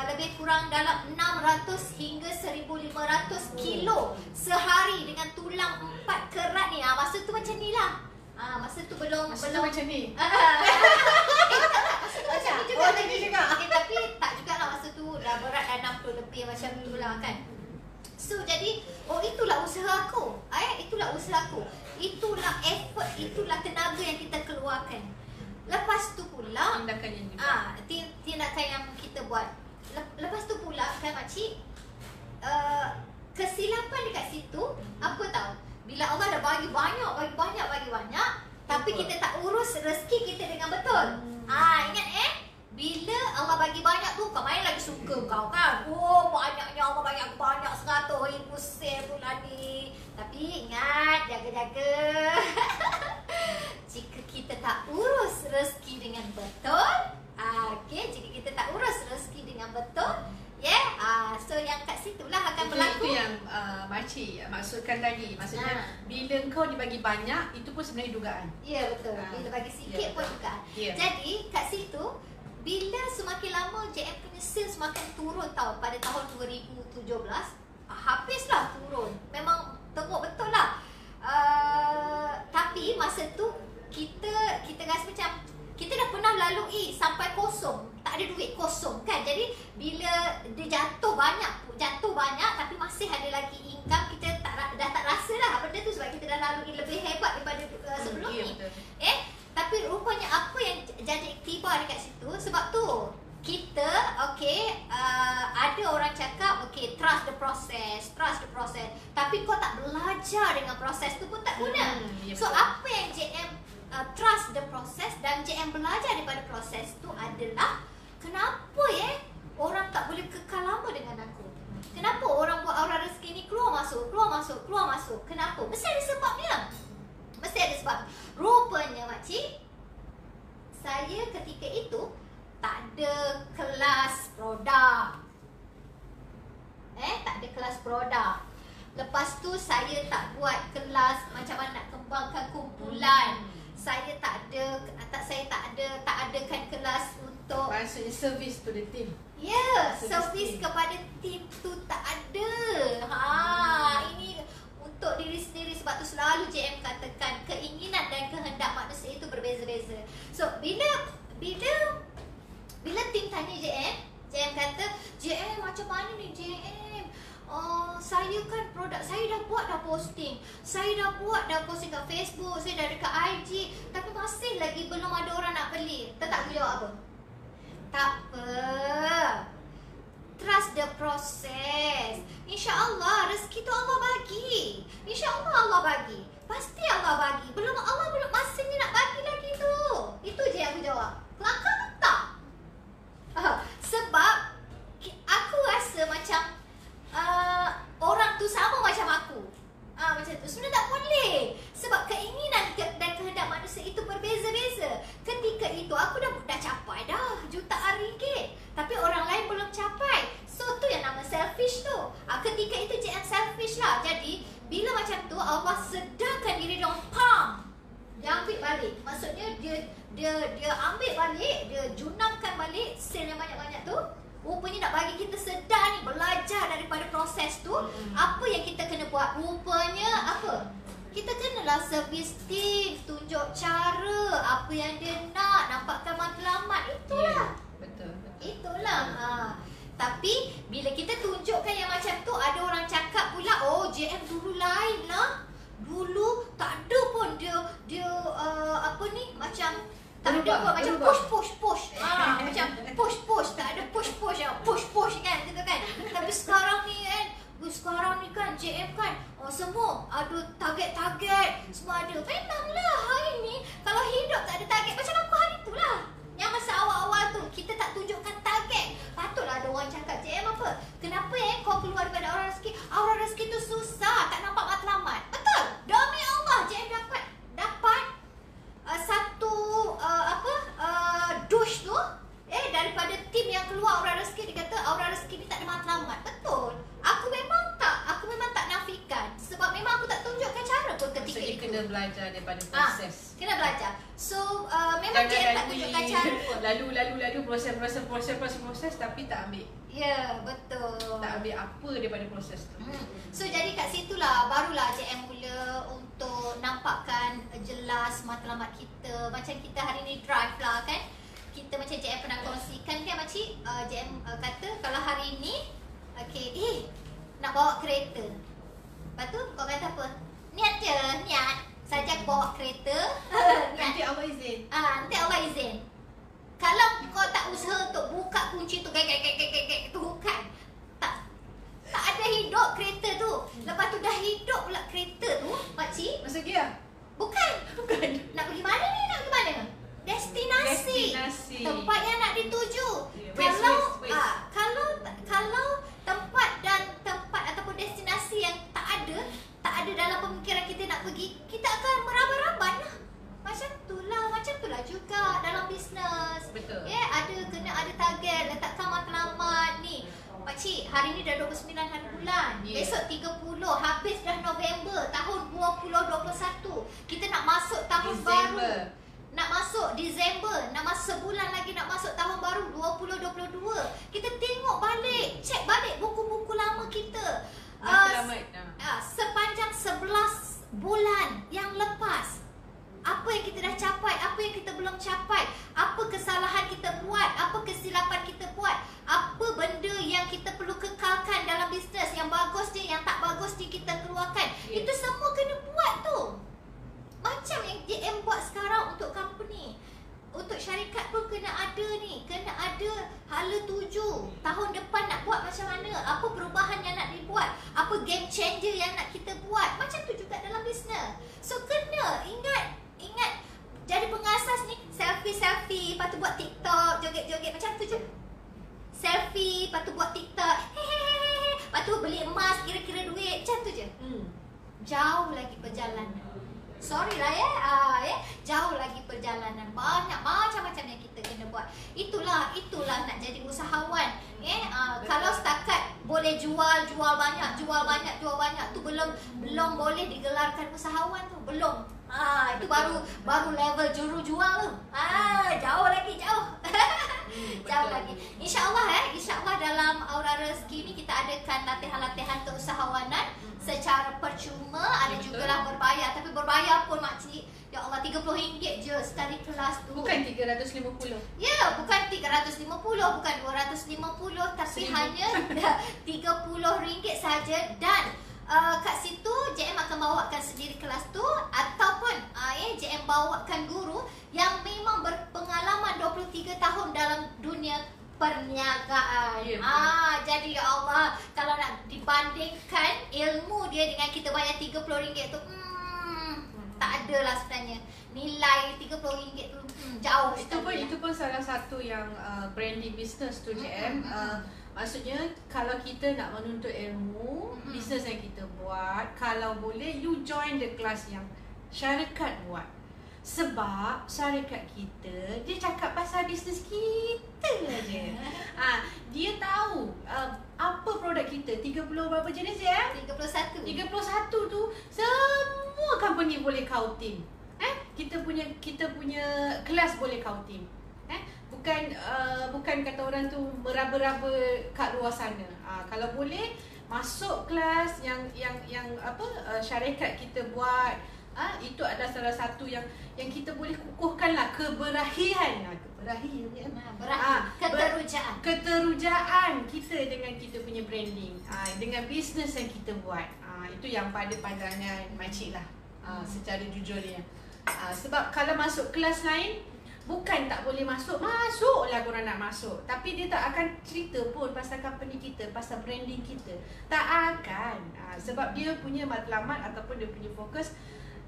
[SPEAKER 3] lebih kurang dalam 600 hingga 1500 kilo sehari dengan tulang 4 kerat ni. Masa tu macam ni lah. Masa tu belum
[SPEAKER 1] Masa tu macam ni.
[SPEAKER 3] Masa tu macam ni juga.
[SPEAKER 1] Macam ni juga.
[SPEAKER 3] Tapi tak jugalah, masa tu dah berat dah 60 lebih macam tu lah kan. So jadi, itulah usaha aku. Itulah usaha aku. Itulah effort, itulah tenaga yang kita keluarkan. Lepas tu pula
[SPEAKER 1] Tindakan yang juga.
[SPEAKER 3] tindakan yang kita buat. Lepas tu pula kan makcik, kesilapan dekat situ apa tahu? Bila Allah dah bagi banyak, tapi kita tak urus rezeki kita dengan betul. Ingat bila Allah bagi banyak tu, kau main lagi suka kau kan. Banyaknya Allah bagi aku banyak 100,000 sen bulan ni. Tapi ingat, jaga-jaga. Jika kita tak urus rezeki dengan betul, jika kita tak urus rezeki dengan betul, so yang kat situlah akan akan berlaku.
[SPEAKER 1] Itu yang makcik maksudkan tadi. Maksudnya bila kau dibagi banyak, itu pun sebenarnya dugaan.
[SPEAKER 3] Ya, betul. Bila bagi sikit pun juga. Jadi kat situ, bila semakin lama JM punya sales semakin turun tau. Pada tahun 2017, habislah turun. Memang teruk betul lah. Tapi masa tu kita rasa macam kita dah pernah lalui sampai kosong, tak ada duit, kosong kan. Jadi bila dia jatuh banyak tapi masih ada lagi income, kita dah tak rasa lah benda tu sebab kita dah lalui lebih hebat daripada sebelum ni. Tapi rupanya apa yang jadi iktibar dekat situ, sebab tu kita ada orang cakap trust the process, tapi kau tak belajar dengan proses tu pun tak guna. So apa yang JM trust the process dan JM belajar daripada proses tu adalah kenapa orang tak boleh kekal lama dengan aku. Kenapa orang buat aura rezeki ni keluar masuk. Kenapa? Mesti ada sebabnya. Rupanya makcik, saya ketika itu tak ada kelas produk. Tak ada kelas produk. Lepas tu saya tak buat kelas macam mana nak kembangkan kumpulan. Saya tak adakan kelas untuk
[SPEAKER 1] maksudnya service to the team.
[SPEAKER 3] Servis kepada tim tu tak ada. Ini untuk diri sendiri. Sebab tu selalu JM katakan keinginan dan kehendak manusia itu berbeza-beza. So bila tim tanya JM kata, JM macam mana ni JM? Saya kan produk saya dah buat posting. Saya dah posting kat Facebook, saya dah dekat IG, tapi masih lagi belum ada orang nak beli. Tak aku jawab apa? Tak apa. Trust the process. InsyaAllah rezeki tu Allah bagi. InsyaAllah Allah bagi. Pasti Allah bagi. Allah belum masanya nak bagi lagi tu. Itu je aku jawab. Kelakar tak? Sebab aku rasa macam orang tu sama macam aku. Macam tu. Sebenarnya tak boleh. Sebab keinginan dan kehendak manusia itu berbeza-beza. Ketika itu aku dah capai dah jutaan ringgit, tapi orang lain belum capai. So tu yang nama selfish tu. Ketika itu JM selfish lah. Jadi bila macam tu Allah sedarkan diri dia, dia ambil balik. Maksudnya dia ambil balik, dia junamkan balik sale yang banyak-banyak tu. Rupanya nak bagi kita sedar ni, belajar daripada proses tu. Apa yang kita kena buat? Rupanya apa? Kita kenalah servis tim, tunjuk cara, apa yang dia nak, nampakkan matlamat. Itulah.
[SPEAKER 1] Betul.
[SPEAKER 3] Itulah. Tapi bila kita tunjukkan yang macam tu, ada orang cakap pula, JM dulu lain lah. Dulu tak ada pun dia macam tak ada pun macam push. Macam push. Tak ada push kan, gitu kan. Tapi sekarang ni kan JM kan semua ada target, semua ada. Memanglah hari ni kalau hidup tak ada target, macam aku hari tu lah. Yang masa awal-awal tu kita tak tunjukkan target. Patutlah ada orang cakap, JM apa? Kenapa kau keluar daripada aura rezeki? Aura rezeki tu susah, tak nampak matlamat. Betul. Demi Allah JM dapat satu douche tu daripada tim yang keluar aura rezeki. Dia kata aura rezeki ni tak ada matlamat. Betul. Aku memang tak nafikan. Sebab memang aku tak tunjukkan cara pun ketika
[SPEAKER 1] Maksudnya
[SPEAKER 3] itu.
[SPEAKER 1] kena belajar daripada proses.
[SPEAKER 3] Kena belajar. So memang JM tak tunjukkan cara pun.
[SPEAKER 1] Lalu proses tapi tak ambil.
[SPEAKER 3] Ya, betul.
[SPEAKER 1] Tak ambil apa daripada proses tu.
[SPEAKER 3] So jadi kat situlah barulah JM mula untuk nampakkan jelas matlamat kita. Macam kita hari ni drive lah kan. Kita macam JM pernah kongsikan kan makcik. JM kata kalau hari ni nak bawa kereta. Lepas tu kau kata apa? Niat saja bawa kereta.
[SPEAKER 1] Nanti Allah izin.
[SPEAKER 3] Nanti Allah izin. Kalau kau tak usaha untuk buka kunci tu tu bukan. Tak ada hidup kereta tu. Lepas tu dah hidup pula kereta tu, makcik.
[SPEAKER 1] Masuk gear?
[SPEAKER 3] Bukan. Nak pergi mana ni? Nak pergi mana? Destinasi. Tempat yang nak dituju. Kalau tempat ataupun destinasi yang tak ada dalam pemikiran kita nak pergi, kita akan meraba-raban lah. Macam itulah juga dalam bisnes.
[SPEAKER 1] Betul.
[SPEAKER 3] Kena ada target, letakkan matlamat ni. Makcik, hari ni dah 29 hari bulan. Besok 30, habis dah November tahun 2021. Kita nak masuk tahun baru. Nak masuk Disember, nak masuk sebulan lagi nak masuk tahun baru 2022. Kita tengok balik, cek balik buku-buku lama kita. Sepanjang 11 bulan yang lepas, apa yang kita dah capai, apa yang kita belum capai, apa kesalahan kita buat, apa kesilapan kita buat, apa benda yang kita perlu kekalkan dalam bisnes, yang bagus ni, yang tak bagus ni kita keluarkan. Itu semua kena buat tu. Macam yang JM buat sekarang untuk company, untuk syarikat pun kena ada ni, kena ada hala tuju. Tahun depan nak buat macam mana, apa perubahan yang nak dibuat, apa game changer yang nak kita buat. Macam tu juga dalam bisnes. So kena ingat jadi pengasas ni, selfie, lepas tu buat TikTok, joget-joget macam tu je. Selfie, lepas tu buat TikTok, hehehe, lepas tu beli emas, kira-kira duit, macam tu je. Jauh lagi perjalanan. Sorry lah jauh lagi perjalanan. Banyak macam-macam yang kita kena buat. Itulah nak jadi usahawan. Kalau setakat boleh jual banyak tu belum boleh digelarkan usahawan tu. Belum. Itu baru level juru jual tu. Jauh lagi. Jauh lagi. InsyaAllah dalam Aura Rezeki ni kita adakan latihan-latihan keusahawanan secara percuma, ada jugalah berbayar. Tapi berbayar pun makcik, ya Allah, RM30 je sekali kelas tu.
[SPEAKER 1] Bukan 350.
[SPEAKER 3] Ya, bukan 350, bukan 250, tapi hanya RM30 saja. Dan kat situ JM akan bawakan sendiri kelas tu, ataupun JM bawakan guru yang memang berpengalaman 23 tahun dalam dunia perniagaan. Jadi ya Allah, kalau nak dibandingkan ilmu dia dengan kita bayar RM30 tu, tak ada lah sebenarnya. Nilai RM30 tu jauh.
[SPEAKER 1] Itu pun salah satu yang branding business tu JM. Maksudnya kalau kita nak menuntut ilmu, bisnes yang kita buat, kalau boleh you join the class yang syarikat buat. Sebab syarikat kita, dia cakap pasal bisnes kita je. Dia tahu apa produk kita. 30 berapa jenis ya?
[SPEAKER 3] 31
[SPEAKER 1] tu semua company boleh kau team. Kita punya kelas boleh kau team. Bukan kata orang tu meraba-raba kat luar sana. Kalau boleh masuk kelas yang syarikat kita buat. Itu adalah salah satu yang kita boleh kukuhkanlah keberanian. Keterujaan kita dengan kita punya branding, dengan bisnes yang kita buat. Itu yang pada pandangan makcik lah, secara jujurnya. Sebab kalau masuk kelas lain, bukan tak boleh masuklah korang nak masuk. Tapi dia tak akan cerita pun pasal company kita, pasal branding kita. Tak akan. Sebab dia punya matlamat ataupun dia punya fokus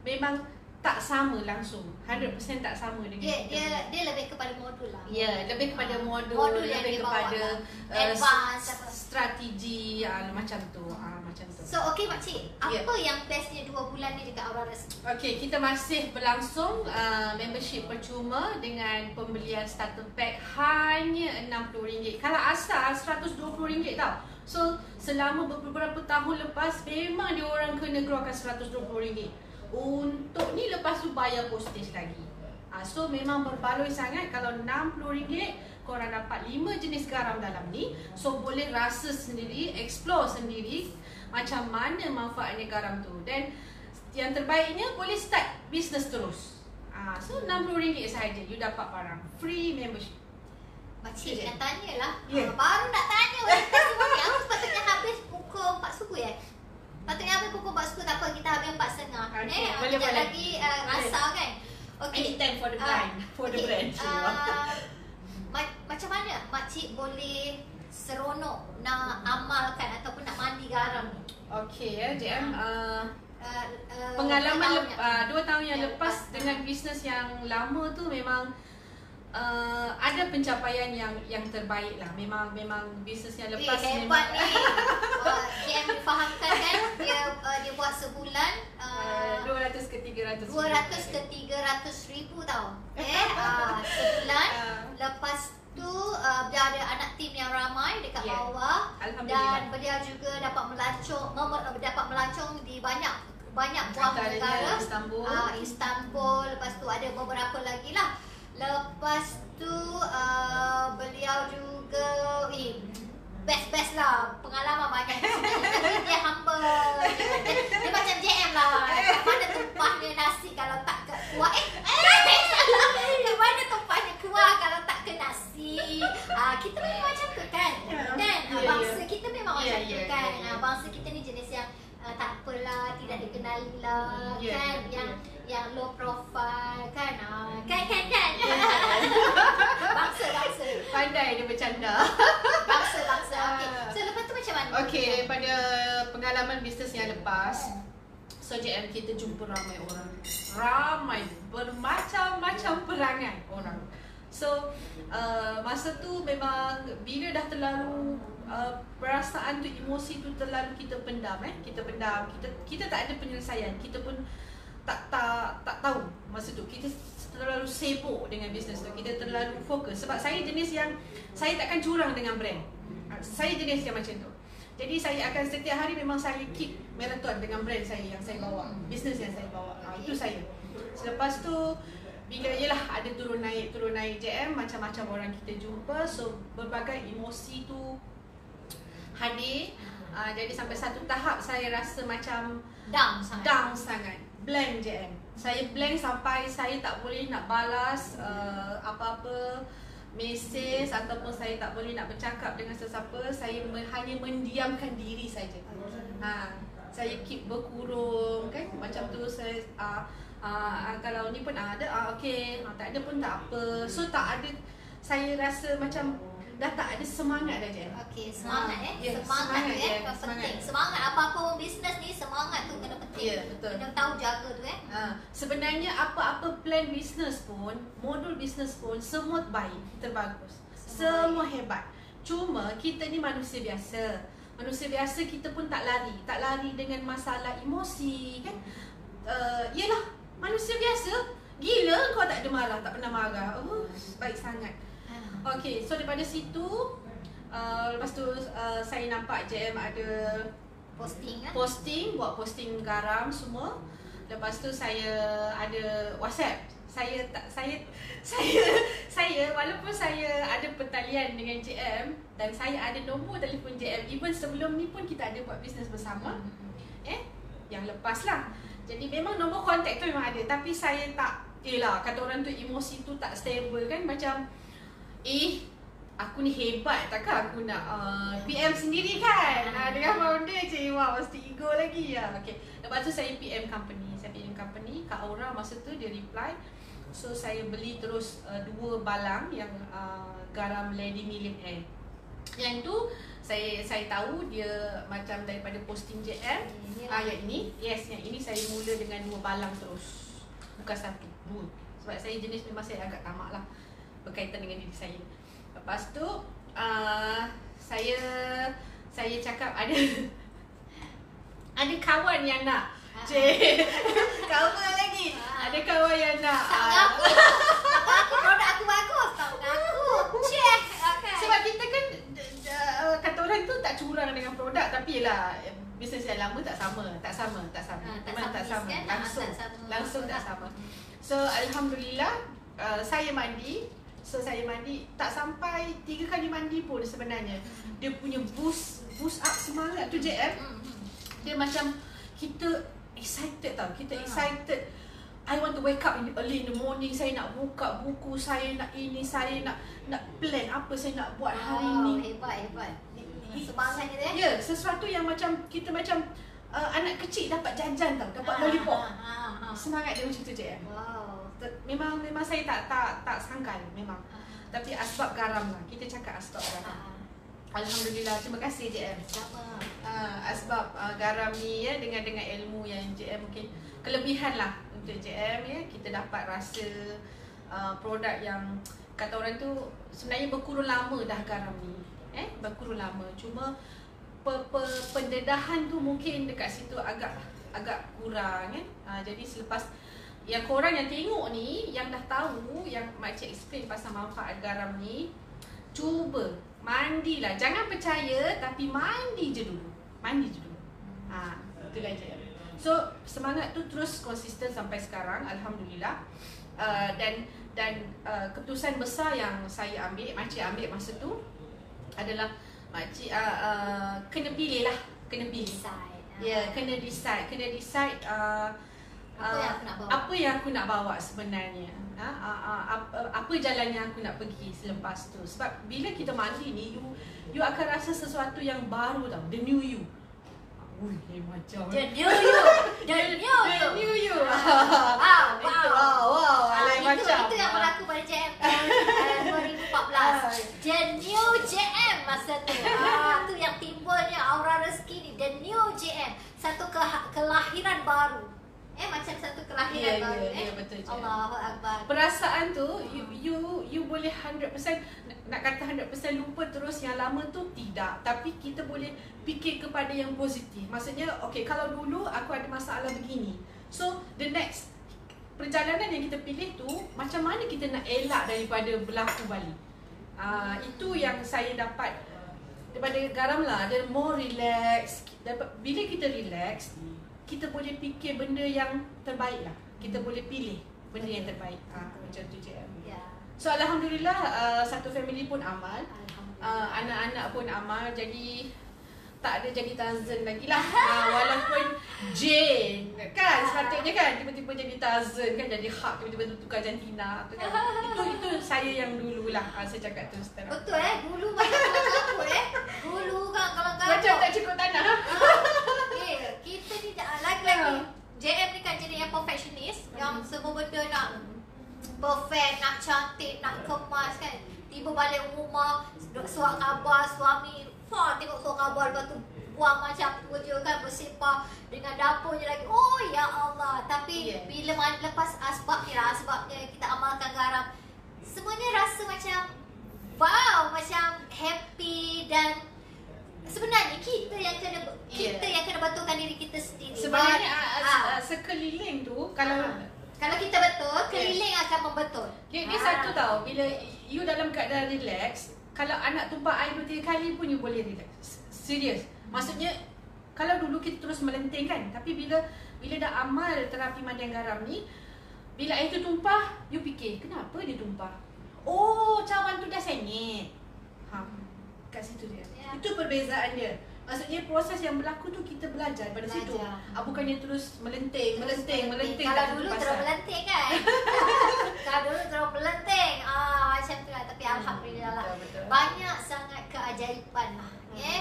[SPEAKER 1] memang tak sama langsung. 100% tak sama dengan
[SPEAKER 3] dia lebih kepada modul lah.
[SPEAKER 1] Ya, lebih kepada modul yang lebih kepada
[SPEAKER 3] advance
[SPEAKER 1] strategi macam tu.
[SPEAKER 3] So okey makcik, apa yang bestnya 2 bulan ni dekat Aura Rezeki?
[SPEAKER 1] Okey, kita masih berlangsung membership percuma dengan pembelian starter pack hanya RM60. Kalau asal RM120 tau. So selama beberapa tahun lepas memang dia orang kena keluarkan RM120. Untuk ni lepas tu bayar postage lagi. So memang berbaloi sangat. Kalau RM60 korang dapat 5 jenis garam dalam ni. So boleh rasa sendiri, explore sendiri macam mana manfaatnya garam tu. Dan yang terbaiknya boleh start bisnes terus. So RM60 sahaja you dapat barang. Free membership.
[SPEAKER 3] Makcik nak tanya lah. Baru nak tanya. Aku sepatutnya habis pukul 4 suku ya? Patutnya habis pukul 4 suku, tak apa, kita habis 4.30.
[SPEAKER 1] Boleh
[SPEAKER 3] lagi asal kan.
[SPEAKER 1] Okay. Anytime for the brand. For the brand.
[SPEAKER 3] Macam mana makcik boleh seronok nak amalkan ataupun nak mandi garam ni?
[SPEAKER 1] Okay JM, pengalaman 2 tahun yang lepas dengan bisnes yang lama tu memang ada pencapaian yang terbaik lah. Memang bisnes yang lepas
[SPEAKER 3] hebat ni. JM difahamkan kan, dia buat sebulan
[SPEAKER 1] 200 ke 300
[SPEAKER 3] ribu tau. Sebulan lepas tu dia ada anak tim yang ramai dekat bawah,
[SPEAKER 1] Alhamdulillah.
[SPEAKER 3] dan beliau juga dapat melancong di banyak buah negara. Istanbul, lepas tu ada beberapa lagi lah. Lepas tu beliau juga best lah, pengalaman banyak. Dia humble, dia macam JM lah. Kat mana tumpahnya nasi kalau tak kuah? Kat mana tumpahnya kuah kalau tak ke nasi? Kita memang macam tu kan? Bangsa kita memang macam tu kan? Bangsa kita ni jenis yang tak apalah, tidak dikenali lah, kan? Yang low profile kan? Kan? Bangsa.
[SPEAKER 1] Pandai dia bercanda.
[SPEAKER 3] Bangsa. Okay. So lepas tu macam mana?
[SPEAKER 1] Okay, daripada pengalaman bisnes yang lepas, so JM kita jumpa ramai orang. Ramai, bermacam-macam perangai orang. So masa tu memang bila dah terlalu perasaan tu, emosi tu terlalu kita pendam, kita tak ada penyelesaian. Kita pun tak tahu masa tu. Kita terlalu sibuk dengan bisnes tu. Kita terlalu fokus. Sebab saya jenis yang saya takkan curang dengan brand. Saya jenis yang macam tu. Jadi saya akan setiap hari memang saya keep marathon dengan brand saya yang saya bawa, bisnes yang saya bawa. Itu saya. Selepas tu bila ada turun naik JM, macam-macam orang kita jumpa. So berbagai emosi tu hadir. Jadi sampai satu tahap saya rasa macam
[SPEAKER 3] down
[SPEAKER 1] sangat. Blank JM. Saya blank sampai saya tak boleh nak balas apa-apa mesej, ataupun saya tak boleh nak bercakap dengan sesiapa. Saya hanya mendiamkan diri saja. Saya keep berkurung kan, macam tu. Saya kalau ni pun ada, okey, tak ada pun tak apa. So tak ada, saya rasa macam dah tak ada semangat dah je.
[SPEAKER 3] Okey, semangat semangat penting. Semangat apa-apa pun bisnes ni, semangat tu kena penting.
[SPEAKER 1] Betul.
[SPEAKER 3] Kena tahu jaga tu
[SPEAKER 1] Sebenarnya apa-apa plan bisnes pun, modul bisnes pun, semua baik, terbagus. Semua hebat. Cuma kita ni manusia biasa. Manusia biasa, kita pun tak lari dengan masalah emosi kan. Yelah, manusia biasa. Gila kau tak ada marah, tak pernah marah. Baik sangat. Okay, so daripada situ lepas tu saya nampak JM ada posting, buat posting garam semua. Lepas tu saya ada WhatsApp. Saya walaupun saya ada pertalian dengan JM dan saya ada nombor telefon JM, even sebelum ni pun kita ada buat bisnes bersama. Yang lepas lah. Jadi memang nombor kontak tu memang ada, tapi saya tak, kata orang tu emosi tu tak stable kan, macam aku ni hebat, takkan aku nak PM sendiri kan? Dengan founder je, mesti ego lagi ya. Okay. Lepas tu saya PM company, Kak Aura masa tu dia reply. So saya beli terus 2 balang yang garam Lady Millionaire. Yang tu saya tahu dia macam daripada posting JM. Yang ini, yang ini saya mula dengan 2 balang terus, bukan 1, 2. Sebab saya jenis memang saya agak tamak lah berkaitan dengan diri saya. Lepas tu saya cakap ada kawan yang nak. Kawan lagi. Ada kawan yang nak.
[SPEAKER 3] Aku produk aku bagus, tak aku.
[SPEAKER 1] Sebab kita kan kata orang tu tak curang dengan produk, tapi yelah bisnes yang lama tak sama. Memang tak sama. Langsung tak sama. So alhamdulillah saya mandi. Tak sampai 3 kali mandi pun sebenarnya dia punya boost up semangat tu JM. Dia macam kita excited tau. Kita excited. I want to wake up early in the morning. Saya nak buka buku, saya nak ini, saya nak plan apa saya nak buat hari ni.
[SPEAKER 3] Hebat. Semangatnya dia.
[SPEAKER 1] Ya, sesuatu yang macam kita macam anak kecil dapat jajan tau, dapat lollipop. Semangat dia macam tu JM. Memang saya tak sangkal memang. Tapi asbab garam lah. Kita cakap asbab garam. Alhamdulillah, terima kasih JM.
[SPEAKER 3] Sama.
[SPEAKER 1] Asbab garam ni dengan ilmu yang JM mungkin kelebihan lah untuk JM kita dapat rasa produk yang kata orang tu sebenarnya berkurun lama dah garam ni. Berkurun lama. Cuma pendedahan tu mungkin dekat situ agak kurang kan. Jadi selepas yang korang yang tengok ni, yang dah tahu, yang makcik explain pasal manfaat garam ni, cuba mandilah. Jangan percaya tapi mandi je dulu. Itulah je. So semangat tu terus konsisten sampai sekarang, alhamdulillah. Dan keputusan besar yang saya ambil, makcik ambil masa tu adalah makcik kena pilih lah, kena pilih. Kena decide apa yang aku nak bawa sebenarnya. Apa jalan yang aku nak pergi selepas tu. Sebab bila kita mandi ni, you akan rasa sesuatu yang baru tau, the new you. Macam
[SPEAKER 3] The new you.
[SPEAKER 1] Wow,
[SPEAKER 3] itu yang berlaku pada JM tahun 2014. The new JM masa tu. Tu yang timbulnya aura rezeki ni. The new JM, satu kelahiran baru. Macam satu kelahiran baru.
[SPEAKER 1] Betul je.
[SPEAKER 3] Allahu Akbar.
[SPEAKER 1] Perasaan tu you boleh 100%, nak kata 100% lupa terus yang lama tu, tidak. Tapi kita boleh fikir kepada yang positif. Maksudnya okay, kalau dulu aku ada masalah begini, so the next perjalanan yang kita pilih tu, macam mana kita nak elak daripada berlaku balik. Itu yang saya dapat daripada Garam lah. Dia more relax. Bila kita relax, kita boleh fikir benda yang terbaik lah. Kita boleh pilih benda yang terbaik. Macam tu je. So alhamdulillah, satu family pun amal. Anak-anak pun amal. Jadi tak ada jadi Tarzan lagi lah. Walaupun Jane kan sepatutnya kan tiba-tiba jadi Tarzan kan, jadi Hulk, tiba-tiba tukar jantina tu kan. Itu saya yang dululah. Saya cakap terus terang.
[SPEAKER 3] Betul dulu macam kalau dulu kan kalau
[SPEAKER 1] macam tak cukup tanah.
[SPEAKER 3] Kita ni lagi-lagi JM ni kan jadi yang perfectionist, yang semua benda nak perfect, nak cantik, nak kemas kan. Tiba balik rumah, surat khabar suami, tengok surat khabar, lepas tu buang macam tu je kan, bersepah dengan dapur je lagi. Oh ya Allah. Tapi bila lepas sebabnya kita amalkan Garam, semuanya rasa macam wow, macam happy. Dan sebenarnya kita yang kena betulkan diri kita sendiri.
[SPEAKER 1] Sebenarnya sekeliling tu kalau
[SPEAKER 3] kita betul, keliling akan membetul.
[SPEAKER 1] Dia satu tau, bila you dalam keadaan relax, kalau anak tumpah air 2-3 kali pun you boleh relax. Serius. Maksudnya kalau dulu kita terus melenting kan, tapi bila dah amal terapi mandian garam ni, bila air tu tumpah, you fikir kenapa dia tumpah? Oh, cawan tu dah sengit. Kat situ dia. Itu perbezaan dia. Maksudnya proses yang berlaku tu kita belajar pada situ. Bukannya terus melenting.
[SPEAKER 3] Kalau dulu terus melenting kan. Kalau dulu terus melenting. Macam tu lah. Tapi alhamdulillah lah. Banyak sangat keajaiban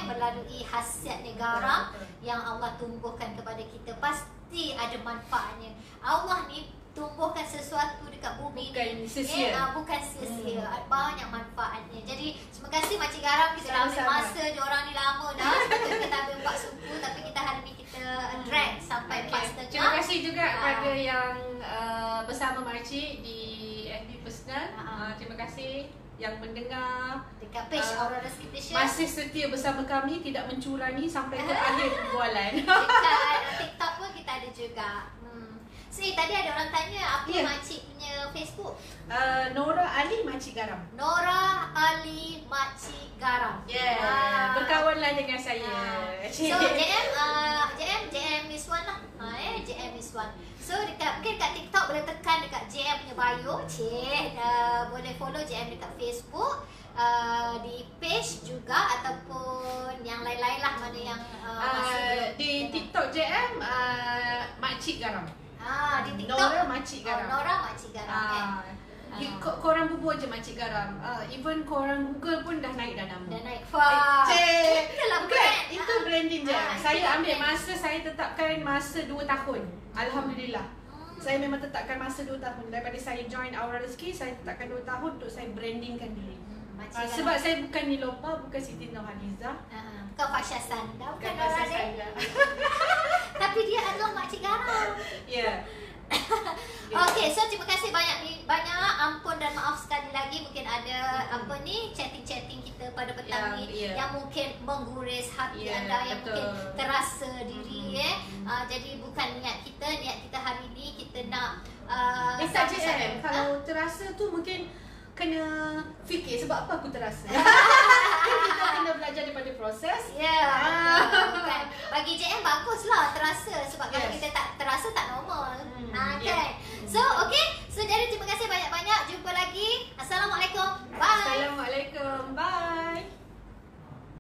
[SPEAKER 3] melalui khasiatnya Garam yang Allah tumbuhkan kepada kita. Pasti ada manfaatnya. Allah ni tumbuhkan sesuatu dekat bumi
[SPEAKER 1] bukan
[SPEAKER 3] ni
[SPEAKER 1] sia-sia.
[SPEAKER 3] Bukan sia-sia. Banyak manfaatnya. Jadi terima kasih Makcik Garam. Kita dah ambil masa diorang ni lama dah. Sepatutnya kita ambil 4 suku, tapi kita hari ni kita drag sampai 4.30.
[SPEAKER 1] Terima kasih juga kepada yang bersama Makcik di FB Personal. Terima kasih yang mendengar
[SPEAKER 3] dekat page Aura Rezeki Malaysia.
[SPEAKER 1] Masih setia bersama kami, tidak mencurangi sampai ke akhir perbualan.
[SPEAKER 3] Dekat TikTok pun kita ada juga. Tadi ada orang tanya apa Makcik punya Facebook?
[SPEAKER 1] Nora Ali Makcik Garam.
[SPEAKER 3] Nora Ali Makcik Garam.
[SPEAKER 1] Berkawanlah dengan saya.
[SPEAKER 3] So JM Miswan lah. JM Miswan. So mungkin kat TikTok boleh tekan dekat JM punya bio. Boleh follow JM dekat Facebook. Di page juga ataupun yang lain-lain lah, mana yang
[SPEAKER 1] di TikTok JM Makcik Garam.
[SPEAKER 3] Di TikTok
[SPEAKER 1] Nora Makcik Garam.
[SPEAKER 3] Nora Makcik Garam.
[SPEAKER 1] Korang bubuh je Makcik Garam. Even korang Google pun dah naik dah nama.
[SPEAKER 3] Dah naik.
[SPEAKER 1] Itu branding je. Saya ambil masa, saya tetapkan masa 2 tahun. Alhamdulillah. Saya memang tetapkan masa 2 tahun. Daripada saya join Aura Rezeki, saya tetapkan 2 tahun untuk saya brandingkan diri. Sebab saya bukan Nilofa, bukan Siti Nurhaliza,
[SPEAKER 3] bukan Fasha Sanda, bukan Nora Sanda. Tapi dia adalah Makcik Garam. Okay, so terima kasih banyak. Ampun dan maaf sekali lagi, mungkin ada chatting-chatting kita pada petang ni yang mungkin mengguris hati anda, yang mungkin terasa diri jadi bukan niat kita hari ni kita nak
[SPEAKER 1] JM. Kalau terasa tu mungkin kena fikir sebab apa aku terasa. Kita kena belajar daripada proses.
[SPEAKER 3] Kan. Bagi JM baguslah terasa sebab kalau kita tak terasa tak normal. Kan. So okay. So jadi terima kasih banyak-banyak. Jumpa lagi. Assalamualaikum. Bye.
[SPEAKER 1] Assalamualaikum. Bye.